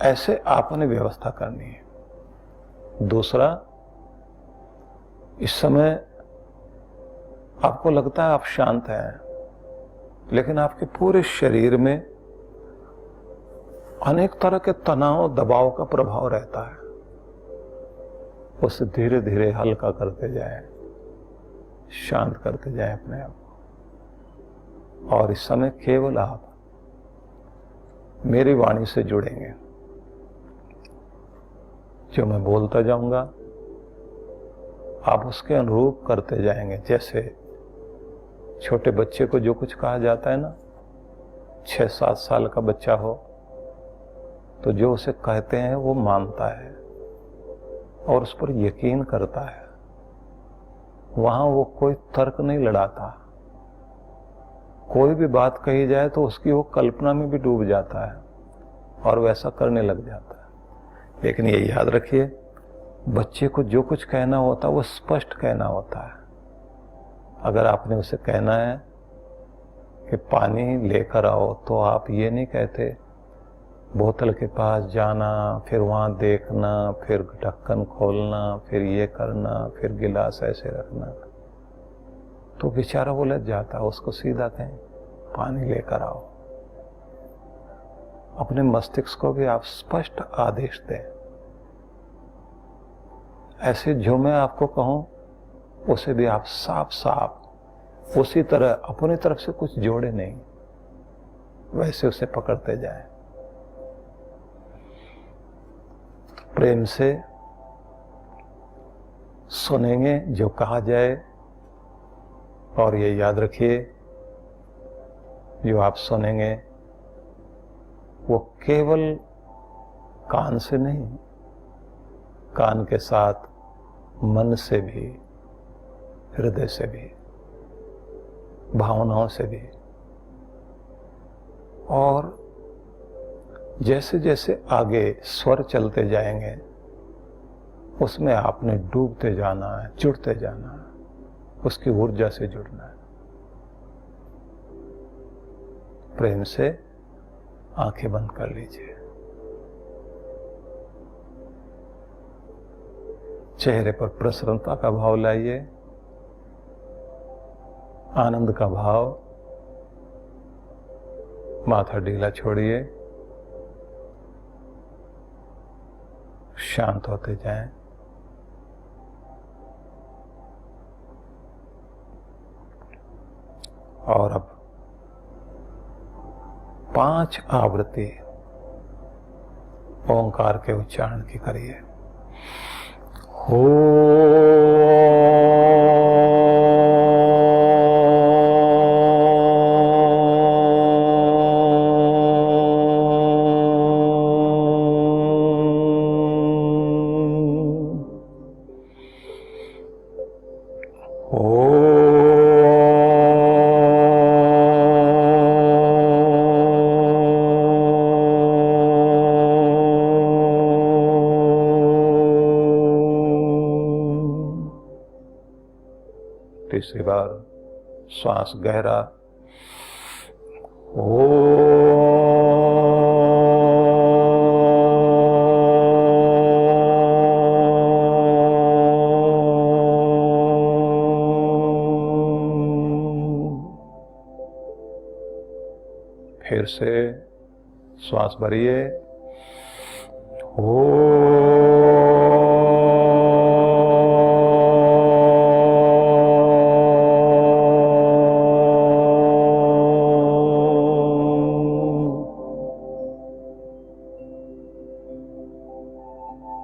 S1: ऐसे आपने व्यवस्था करनी है। दूसरा, इस समय आपको लगता है आप शांत हैं, लेकिन आपके पूरे शरीर में अनेक तरह के तनाव, दबाव का प्रभाव रहता है। उसे धीरे धीरे हल्का करते जाएं, शांत करते जाएं अपने आप को। और इस समय केवल आप मेरी वाणी से जुड़ेंगे। जो मैं बोलता जाऊंगा आप उसके अनुरूप करते जाएंगे। जैसे छोटे बच्चे को जो कुछ कहा जाता है ना, 6-7 साल का बच्चा हो तो जो उसे कहते हैं वो मानता है और उस पर यकीन करता है। वहां वो कोई तर्क नहीं लड़ाता। कोई भी बात कही जाए तो उसकी वो कल्पना में भी डूब जाता है और वैसा करने लग जाता है। लेकिन ये याद रखिए, बच्चे को जो कुछ कहना होता है वो स्पष्ट कहना होता है। अगर आपने उसे कहना है कि पानी लेकर आओ, तो आप ये नहीं कहते बोतल के पास जाना, फिर वहां देखना, फिर ढक्कन खोलना, फिर ये करना, फिर गिलास ऐसे रखना। तो बेचारा उलझ जाता, उसको सीधा कहें पानी लेकर आओ। अपने मस्तिष्क को भी आप स्पष्ट आदेश दें। ऐसे जो मैं आपको कहूं उसे भी आप साफ साफ उसी तरह अपनी तरफ से कुछ जोड़े नहीं, वैसे उसे पकड़ते जाएं। प्रेम से सुनेंगे जो कहा जाए, और ये याद रखिए जो आप सुनेंगे वो केवल कान से नहीं, कान के साथ मन से भी, हृदय से भी, भावनाओं से भी। और जैसे जैसे आगे स्वर चलते जाएंगे उसमें आपने डूबते जाना है, जुड़ते जाना है, उसकी ऊर्जा से जुड़ना है। प्रेम से आंखें बंद कर लीजिए, चेहरे पर प्रसन्नता का भाव लाइए, आनंद का भाव। माथा ढीला छोड़िए, शांत होते जाएं। और अब 5 आवृत्ति ओंकार के उच्चारण की करिए। तीसरी बार श्वास गहरा, फिर से श्वास भरिए,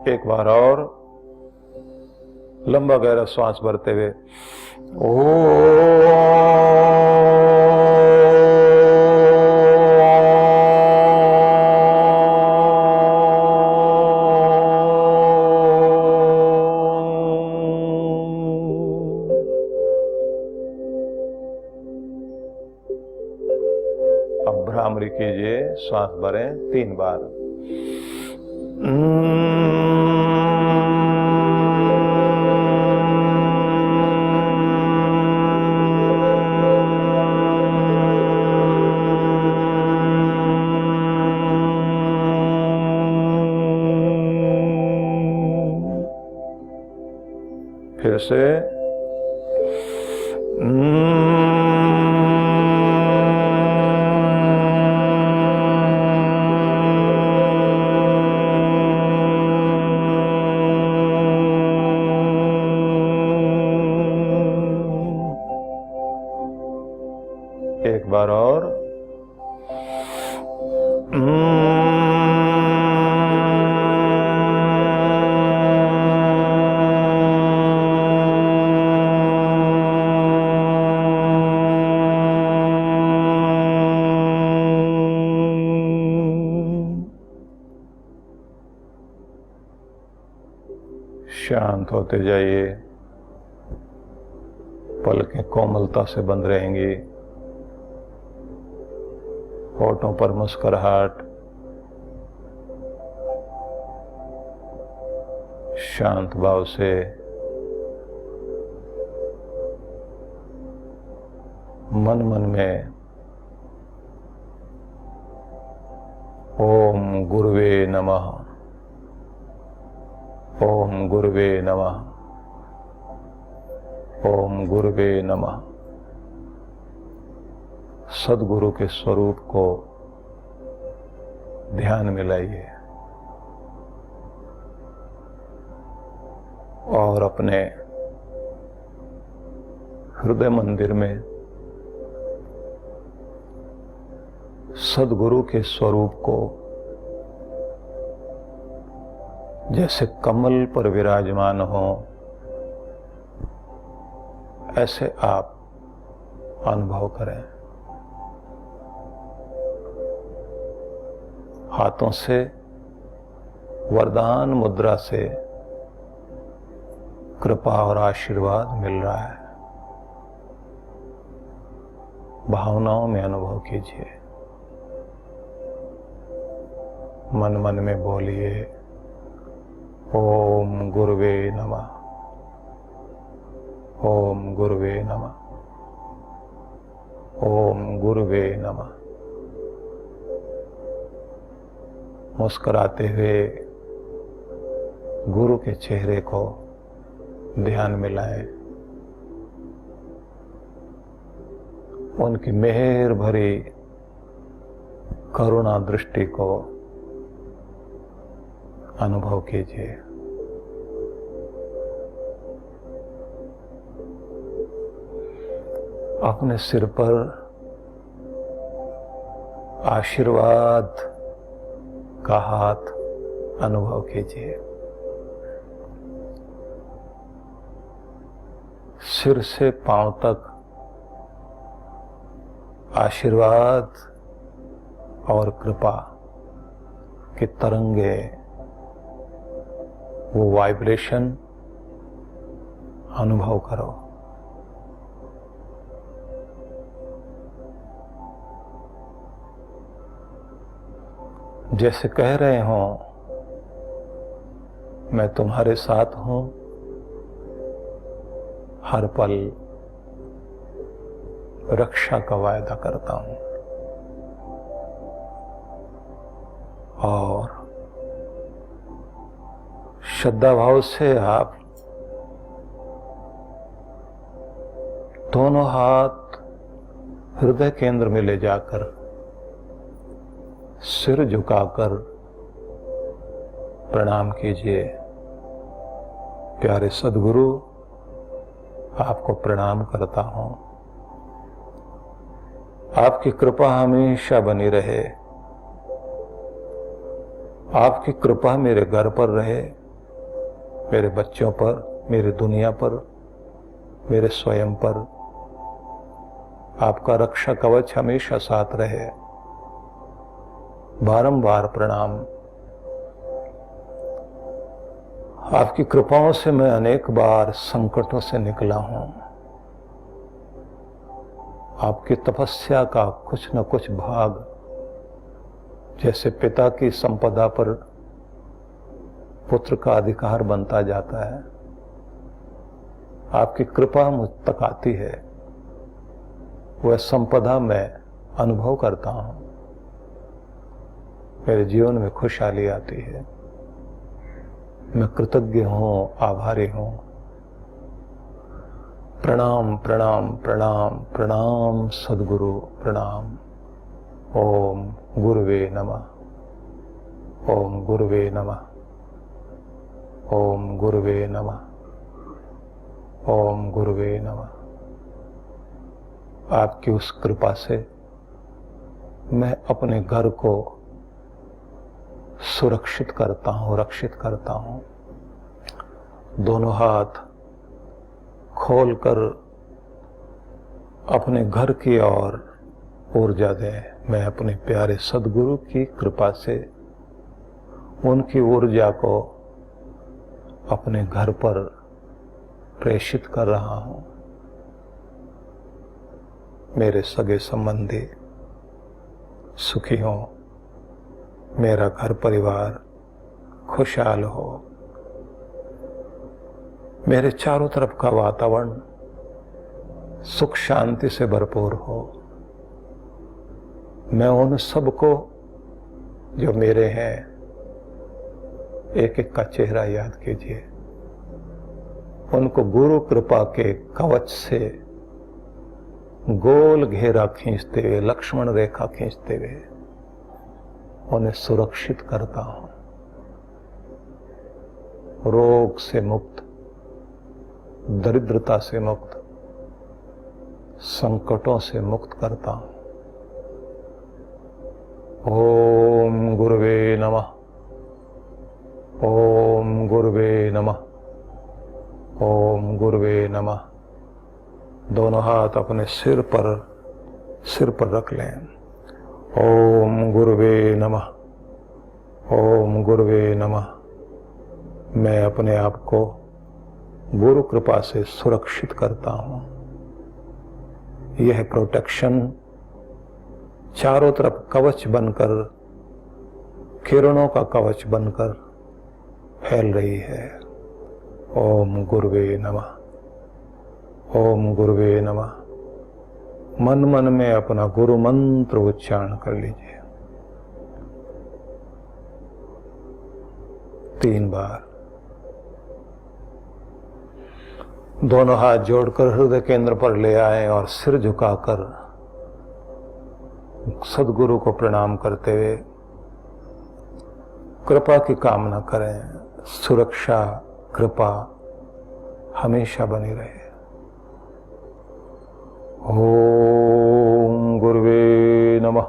S1: एक बार और लंबा गहरा श्वास भरते हुए अब भ्रामरी कीजिए, श्वास भरें 3 बार। फिर से एक बार और शांत होते जाइए, पलकें कोमलता से बंद रहेंगी, होठों पर मुस्कुराहट, शांत भाव से मन मन में ओम गुरुवे नमः, ओम गुरुवे नमः, ओम गुरुवे नमः सद्गुरु के स्वरूप को ध्यान में लाइए और अपने हृदय मंदिर में सद्गुरु के स्वरूप को जैसे कमल पर विराजमान हो ऐसे आप अनुभव करें। हाथों से वरदान मुद्रा से कृपा और आशीर्वाद मिल रहा है। भावनाओं में अनुभव कीजिए, मन मन में बोलिए ओम गुरुवे नमः, ओम गुरुवे नमः, ओम गुरुवे नमः। मुस्कुराते हुए गुरु के चेहरे को ध्यान में लाएं, उनकी मेहर भरी करुणा दृष्टि को अनुभव कीजिए। अपने सिर पर आशीर्वाद का हाथ अनुभव कीजिए। सिर से पांव तक आशीर्वाद और कृपा की तरंगे, वो वाइब्रेशन अनुभव करो। जैसे कह रहे हो मैं तुम्हारे साथ हूं, हर पल रक्षा का वायदा करता हूं। और श्रद्धा भाव से आप दोनों हाथ हृदय केंद्र में ले जाकर सिर झुकाकर प्रणाम कीजिए। प्यारे सद्गुरु, आपको प्रणाम करता हूं। आपकी कृपा हमेशा बनी रहे। आपकी कृपा मेरे घर पर रहे, मेरे बच्चों पर, मेरी दुनिया पर, मेरे स्वयं पर। आपका रक्षा कवच हमेशा साथ रहे। बारंबार प्रणाम। आपकी कृपाओं से मैं अनेक बार संकटों से निकला हूं। आपकी तपस्या का कुछ न कुछ भाग, जैसे पिता की संपदा पर पुत्र का अधिकार बनता जाता है, आपकी कृपा मुझ तक आती है। वह संपदा मैं अनुभव करता हूं। मेरे जीवन में खुशहाली आती है। मैं कृतज्ञ हूं, आभारी हूं। प्रणाम प्रणाम प्रणाम प्रणाम सद्गुरु, प्रणाम। ओम गुरुवे नमः, ओम गुरुवे नमः, ओम गुरुवे नमः, ओम गुरुवे नमः। आपकी उस कृपा से मैं अपने घर को सुरक्षित करता हूं, रक्षित करता हूं। दोनों हाथ खोलकर अपने घर की ओर ऊर्जा दें। मैं अपने प्यारे सद्गुरु की कृपा से उनकी ऊर्जा को अपने घर पर प्रेषित कर रहा हूं। मेरे सगे संबंधी सुखी हों, मेरा घर परिवार खुशहाल हो, मेरे चारों तरफ का वातावरण सुख शांति से भरपूर हो। मैं उन सबको जो मेरे हैं, एक एक का चेहरा याद कीजिए, उनको गुरु कृपा के कवच से गोल घेरा खींचते हुए, लक्ष्मण रेखा खींचते हुए उन्हें सुरक्षित करता हूं। रोग से मुक्त, दरिद्रता से मुक्त, संकटों से मुक्त करता हूं। ओम गुरुवे नमः। ओम गुरुवे नमः। ओम गुरुवे नमः। दोनों हाथ अपने सिर पर रख लें। ओम गुरुवे नमः। ओम गुरुवे नमः। मैं अपने आप को गुरु कृपा से सुरक्षित करता हूं। यह प्रोटेक्शन चारों तरफ कवच बनकर, किरणों का कवच बनकर फैल रही है। ओम गुरुवे नमः। ओम गुरुवे नमः। मन मन में अपना गुरु मंत्र उच्चारण कर लीजिए 3 बार। दोनों हाथ जोड़कर हृदय केंद्र पर ले आए और सिर झुकाकर सद्गुरु को प्रणाम करते हुए कृपा की कामना करें। सुरक्षा, कृपा हमेशा बनी रहे। ओम गुरुवे नमः।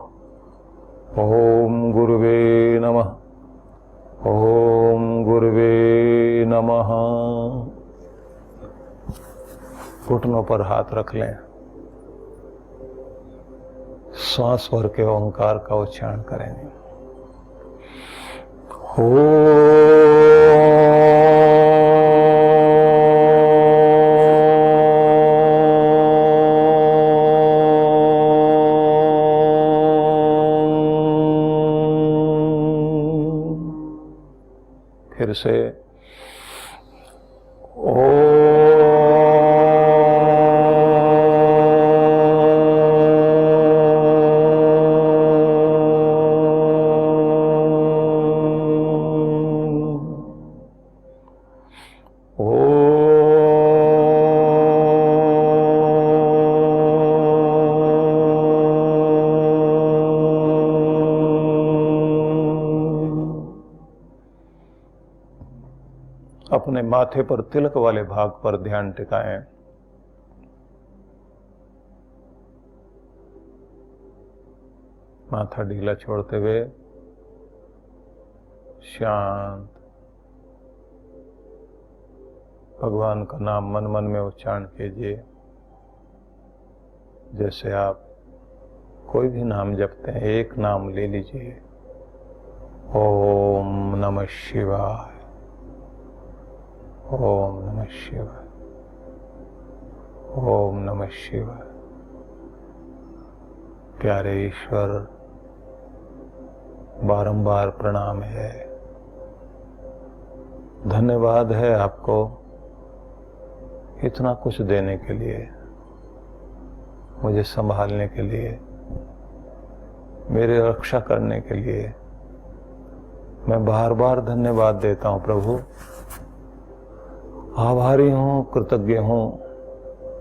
S1: ओम गुरुवे नमः। ओम गुरुवे नमः। घुटनों पर हाथ रख लें। श्वास भर के ओंकार का उच्चारण करेंगे। फिर से अपने माथे पर तिलक वाले भाग पर ध्यान टिकाएं। माथा ढीला छोड़ते हुए शांत भगवान का नाम मन मन में उच्चारण कीजिए। जैसे आप कोई भी नाम जपते हैं, एक नाम ले लीजिए। ओम नमः शिवाय। ओम नमः शिवाय। ओम नमः शिवाय। प्यारे ईश्वर, बारंबार प्रणाम है, धन्यवाद है आपको इतना कुछ देने के लिए, मुझे संभालने के लिए, मेरी रक्षा करने के लिए। मैं बार बार धन्यवाद देता हूं प्रभु। आभारी हूं, कृतज्ञ हूं।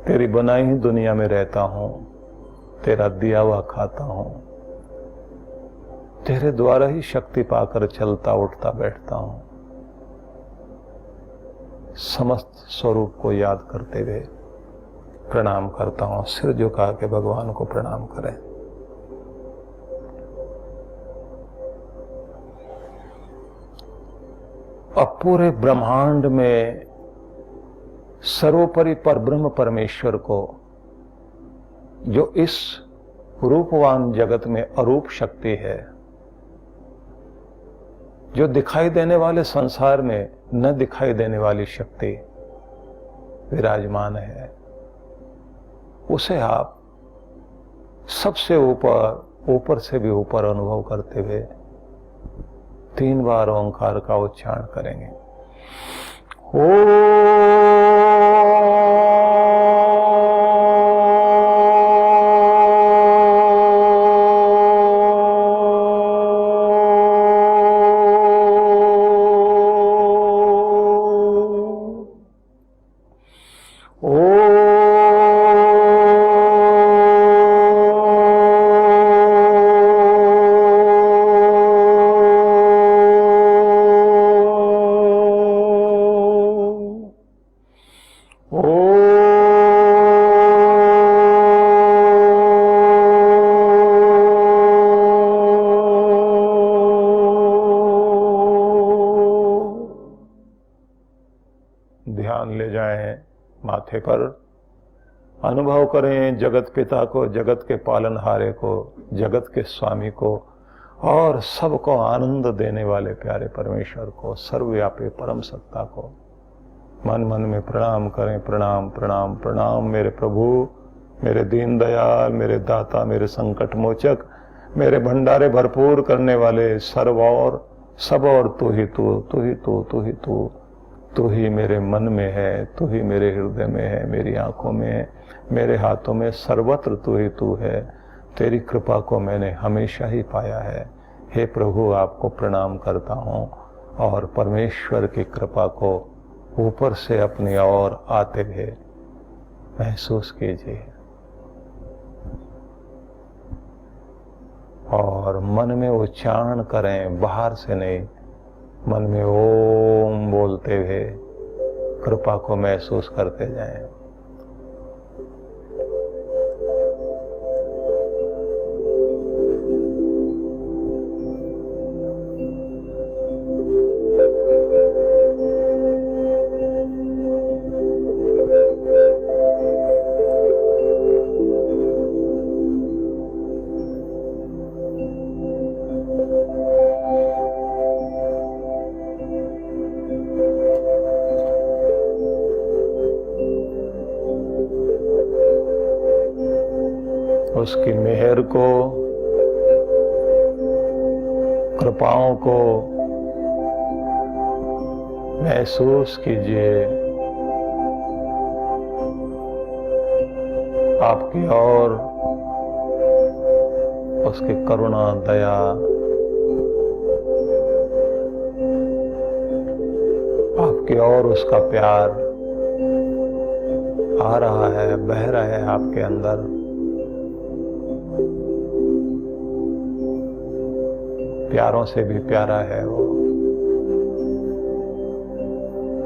S1: तेरी बनाई ही दुनिया में रहता हूं, तेरा दिया हुआ खाता हूं, तेरे द्वारा ही शक्ति पाकर चलता उठता बैठता हूं। समस्त स्वरूप को याद करते हुए प्रणाम करता हूं। सिर झुका के भगवान को प्रणाम करें। अब पूरे ब्रह्मांड में सर्वोपरि पर ब्रह्म परमेश्वर को, जो इस रूपवान जगत में अरूप शक्ति है, जो दिखाई देने वाले संसार में न दिखाई देने वाली शक्ति विराजमान है, उसे आप सबसे ऊपर से भी ऊपर अनुभव करते हुए 3 बार ओंकार का उच्चारण करेंगे। ओम माथे पर। अनुभव करें जगत पिता को, जगत के पालनहारे को, जगत के स्वामी को और सबको आनंद देने वाले प्यारे परमेश्वर को, सर्वव्यापी परम सत्ता को। मन मन में प्रणाम करें। प्रणाम प्रणाम प्रणाम मेरे प्रभु, मेरे दीन दयाल, मेरे दाता, मेरे संकट मोचक, मेरे भंडारे भरपूर करने वाले, सर्व और सब और तू ही तू, तू ही तू, तू ही तू, तू ही मेरे मन में है, तू ही मेरे हृदय में है, मेरी आंखों में है, मेरे हाथों में, सर्वत्र तू ही तू है। तेरी कृपा को मैंने हमेशा ही पाया है। हे प्रभु, आपको प्रणाम करता हूँ और परमेश्वर की कृपा को ऊपर से अपनी ओर आते हुए महसूस कीजिए और मन में उच्चारण करें, बाहर से नहीं, मन में ओम बोलते हुए कृपा को महसूस करते जाएं। उसकी मेहर को, कृपाओं को महसूस कीजिए। आपकी ओर उसकी करुणा, दया, आपकी ओर उसका प्यार आ रहा है, बह रहा है आपके अंदर। प्यारों से भी प्यारा है वो,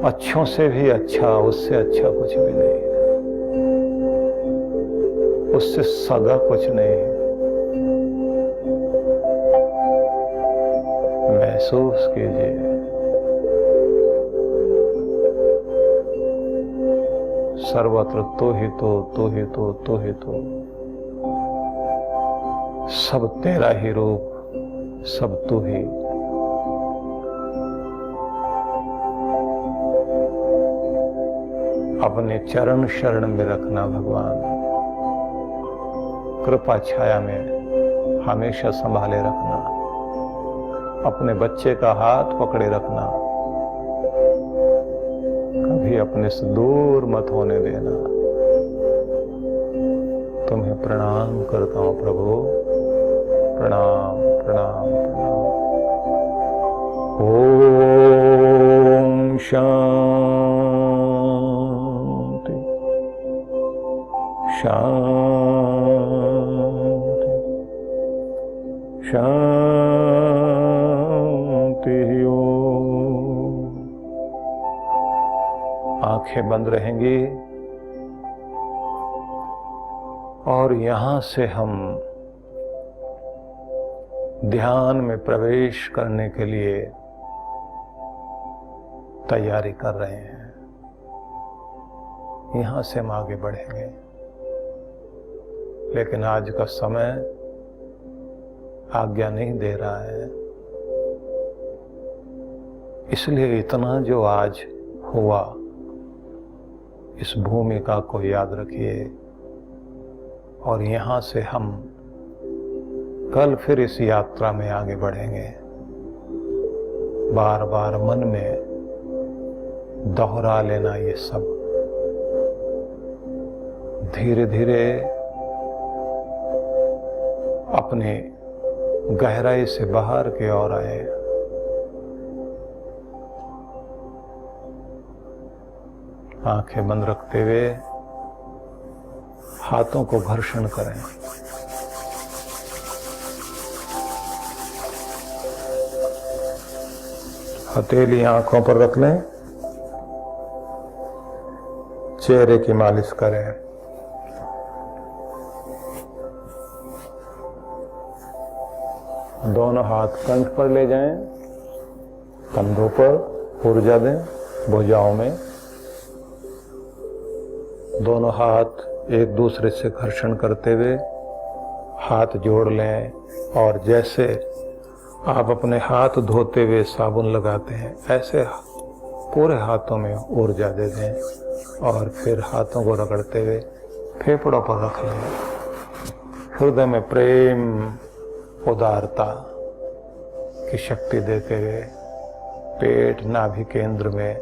S1: अच्छों से भी अच्छा, उससे अच्छा कुछ भी नहीं, उससे सगा कुछ नहीं। महसूस कीजिए सर्वत्र तू ही तो, तू ही तो, तू ही तो, सब तेरा ही रूप, सब तू ही। अपने चरण शरण में रखना भगवान, कृपा छाया में हमेशा संभाले रखना। अपने बच्चे का हाथ पकड़े रखना, कभी अपने से दूर मत होने देना। तुम्हें प्रणाम करता हूं प्रभु, प्रणाम प्रणाम प्रणाम। ओम शांति शांति शांति। ओम। आंखें बंद रहेंगी और यहां से हम ध्यान में प्रवेश करने के लिए तैयारी कर रहे हैं। यहां से हम आगे बढ़ेंगे, लेकिन आज का समय आज्ञा नहीं दे रहा है। इसलिए इतना जो आज हुआ, इस भूमिका को याद रखिए और यहां से हम कल फिर इस यात्रा में आगे बढ़ेंगे। बार बार मन में दोहरा लेना ये सब, धीरे धीरे अपने गहराई से बाहर की ओर आए। आंखें बंद रखते हुए हाथों को घर्षण करें। हथेली आंखों पर रख लें। चेहरे की मालिश करें। दोनों हाथ कंठ पर ले जाएं, कंधों पर ऊर्जा दें, भुजाओं में। दोनों हाथ एक दूसरे से घर्षण करते हुए हाथ जोड़ लें और जैसे आप अपने हाथ धोते हुए साबुन लगाते हैं ऐसे पूरे हाथों में ऊर्जा दे दें और फिर हाथों को रगड़ते हुए फेफड़ों पर रख लें। हृदय में प्रेम उदारता की शक्ति देते हुए पेट नाभि केंद्र में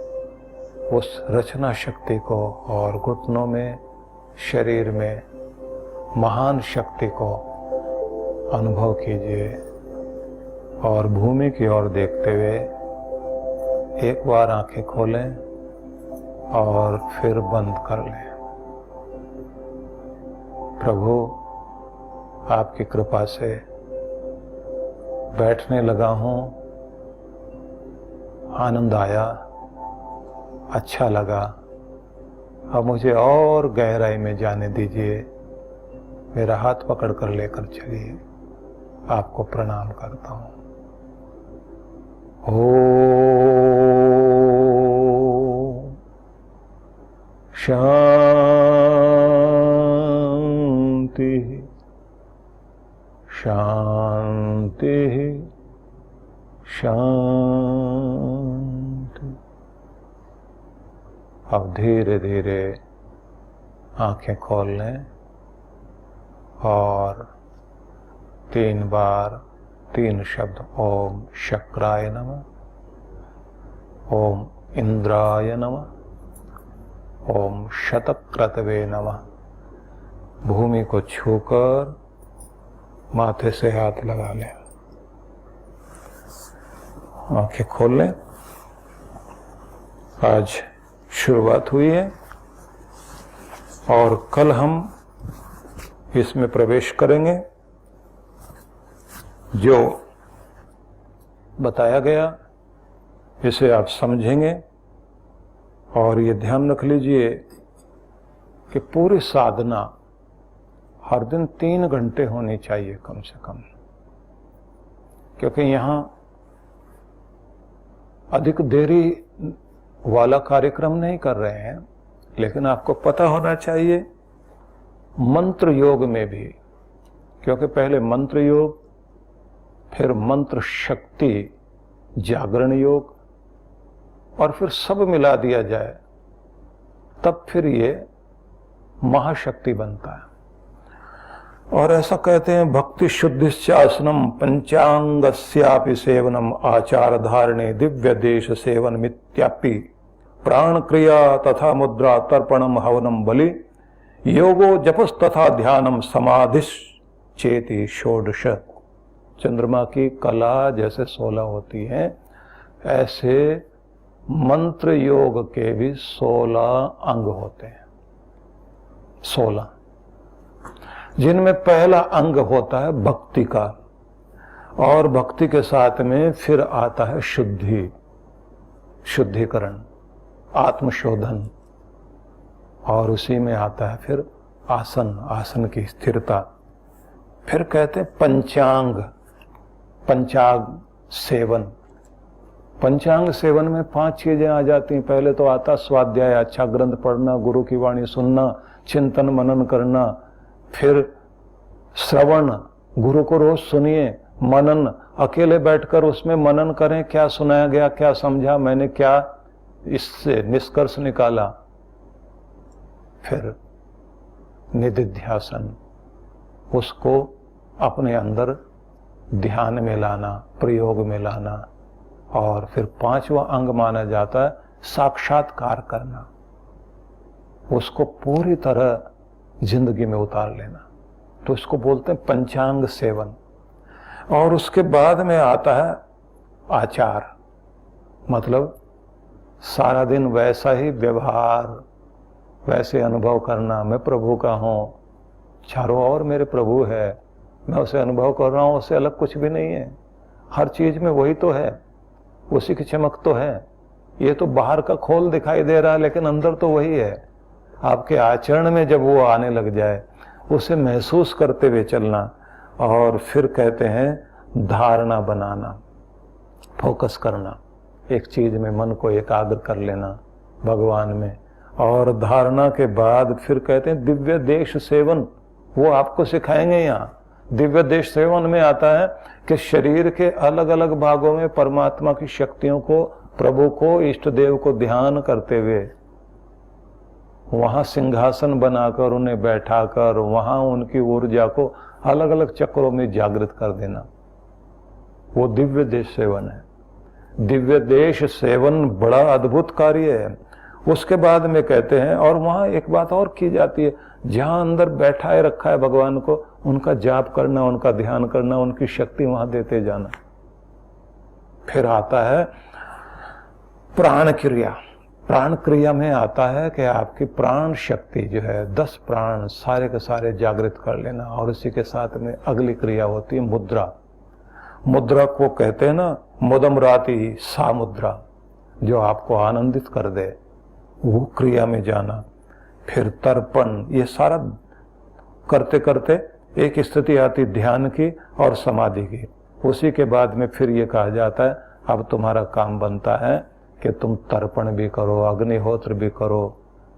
S1: उस रचना शक्ति को और घुटनों में शरीर में महान शक्ति को अनुभव कीजिए और भूमि की ओर देखते हुए एक बार आंखें खोलें और फिर बंद कर लें। प्रभु आपकी कृपा से बैठने लगा हूं, आनंद आया, अच्छा लगा। अब मुझे और गहराई में जाने दीजिए। मेरा हाथ पकड़ कर लेकर चलिए। आपको प्रणाम करता हूं। ओम शांति शांति शांति। अब धीरे धीरे आंखें खोल लें और 3 बार 3 शब्द ओम शक्राय नमः, ओम इंद्राय नमः, ओम शतक्रतवे नमः भूमि को छूकर माथे से हाथ लगा लें। आंखें खोल लें। आज शुरुआत हुई है और कल हम इसमें प्रवेश करेंगे। जो बताया गया इसे आप समझेंगे और ये ध्यान रख लीजिए कि पूरी साधना हर दिन 3 घंटे होनी चाहिए कम से कम, क्योंकि यहाँ अधिक देरी वाला कार्यक्रम नहीं कर रहे हैं। लेकिन आपको पता होना चाहिए मंत्र योग में भी, क्योंकि पहले मंत्र योग, फिर मंत्र शक्ति जागरण योग और फिर सब मिला दिया जाए तब फिर ये महाशक्ति बनता है। और ऐसा कहते हैं भक्ति शुद्धिश्चासनम पंचांगस्यापि सेवनम आचार धारणे दिव्य देश सेवन मित्यापि प्राण क्रिया तथा मुद्रा तर्पणम हवनम बलि योगो जपस तथा ध्यानम समाधिश चेति षोडश। चंद्रमा की कला जैसे 16 होती हैं, ऐसे मंत्र योग के भी 16 अंग होते हैं। 16, जिनमें पहला अंग होता है भक्ति का, और भक्ति के साथ में फिर आता है शुद्धि, शुद्धिकरण, आत्मशोधन, और उसी में आता है फिर आसन, आसन की स्थिरता। फिर कहते हैं पंचांग, पंचांग सेवन। पंचांग सेवन में 5 चीजें आ जाती हैं। पहले तो आता स्वाध्याय, अच्छा ग्रंथ पढ़ना, गुरु की वाणी सुनना, चिंतन मनन करना, फिर श्रवण, गुरु को रोज सुनिए, मनन, अकेले बैठकर उसमें मनन करें, क्या सुनाया गया, क्या समझा मैंने, क्या इससे निष्कर्ष निकाला। फिर निधिध्यासन, उसको अपने अंदर ध्यान में लाना, प्रयोग में लाना। और फिर 5वां अंग माना जाता है साक्षात्कार करना, उसको पूरी तरह जिंदगी में उतार लेना। तो इसको बोलते हैं पंचांग सेवन। और उसके बाद में आता है आचार, मतलब सारा दिन वैसा ही व्यवहार, वैसे अनुभव करना, मैं प्रभु का हूं, चारों ओर मेरे प्रभु है, मैं उसे अनुभव कर रहा हूं, उससे अलग कुछ भी नहीं है। हर चीज में वही तो है, उसी की चमक तो है। ये तो बाहर का खोल दिखाई दे रहा है, लेकिन अंदर तो वही है। आपके आचरण में जब वो आने लग जाए, उसे महसूस करते हुए चलना। और फिर कहते हैं धारणा बनाना, फोकस करना, एक चीज में मन को एकाग्र कर लेना, भगवान में, और धारणा के बाद फिर कहते हैं दिव्य देश सेवन, वो आपको सिखाएंगे। यहाँ दिव्य देश सेवन में आता है कि शरीर के अलग अलग भागों में परमात्मा की शक्तियों को, प्रभु को, इष्ट देव को ध्यान करते हुए वहां सिंहासन बनाकर उन्हें बैठाकर वहां उनकी ऊर्जा को अलग अलग चक्रों में जागृत कर देना, वो दिव्य देश सेवन है। दिव्य देश सेवन बड़ा अद्भुत कार्य है। उसके बाद में कहते हैं, और वहां एक बात और की जाती है, जहां अंदर बैठाए रखा है भगवान को, उनका जाप करना, उनका ध्यान करना, उनकी शक्ति वहां देते जाना। फिर आता है प्राण क्रिया। प्राण क्रिया में आता है कि आपकी प्राण शक्ति जो है 10 प्राण सारे के सारे जागृत कर लेना। और इसी के साथ में अगली क्रिया होती है मुद्रा। मुद्रा को कहते हैं ना मुदमराती सा मुद्रा, जो आपको आनंदित कर दे, वो क्रिया में जाना। फिर तर्पण, ये सारा करते करते एक स्थिति आती ध्यान की और समाधि की। उसी के बाद में फिर ये कहा जाता है अब तुम्हारा काम बनता है कि तुम तर्पण भी करो, अग्निहोत्र भी करो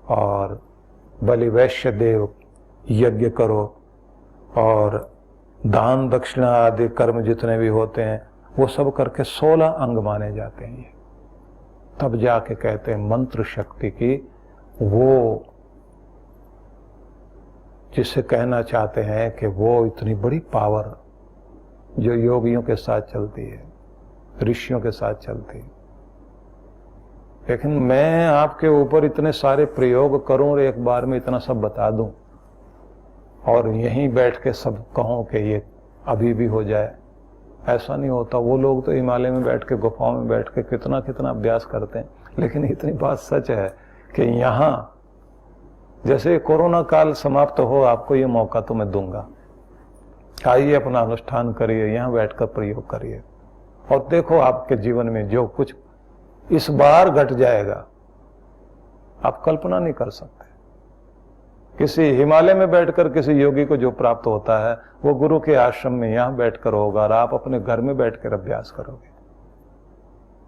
S1: और बलि वैश्य देव यज्ञ करो और दान दक्षिणा आदि कर्म जितने भी होते हैं वो सब करके 16 अंग माने जाते हैं। ये तब जाके कहते हैं मंत्र शक्ति की, वो जिसे कहना चाहते हैं कि वो इतनी बड़ी पावर जो योगियों के साथ चलती है, ऋषियों के साथ चलती है। लेकिन मैं आपके ऊपर इतने सारे प्रयोग करूं और एक बार में इतना सब बता दूं और यहीं बैठ के सब कहूं कि ये अभी भी हो जाए, ऐसा नहीं होता। वो लोग तो हिमालय में बैठ के, गुफाओं में बैठ के कितना कितना अभ्यास करते हैं। लेकिन इतनी बात सच है कि यहाँ जैसे कोरोना काल समाप्त हो, आपको ये मौका तो मैं दूंगा, आइए अपना अनुष्ठान करिए, यहाँ बैठकर प्रयोग करिए और देखो आपके जीवन में जो कुछ इस बार घट जाएगा आप कल्पना नहीं कर सकते। किसी हिमालय में बैठकर किसी योगी को जो प्राप्त होता है वो गुरु के आश्रम में यहां बैठकर होगा और आप अपने घर में बैठकर अभ्यास करोगे,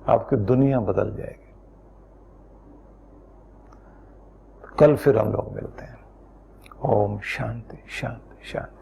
S1: आपकी दुनिया बदल जाएगी। कल फिर हम लोग मिलते हैं। ओम शांति शांति शांति।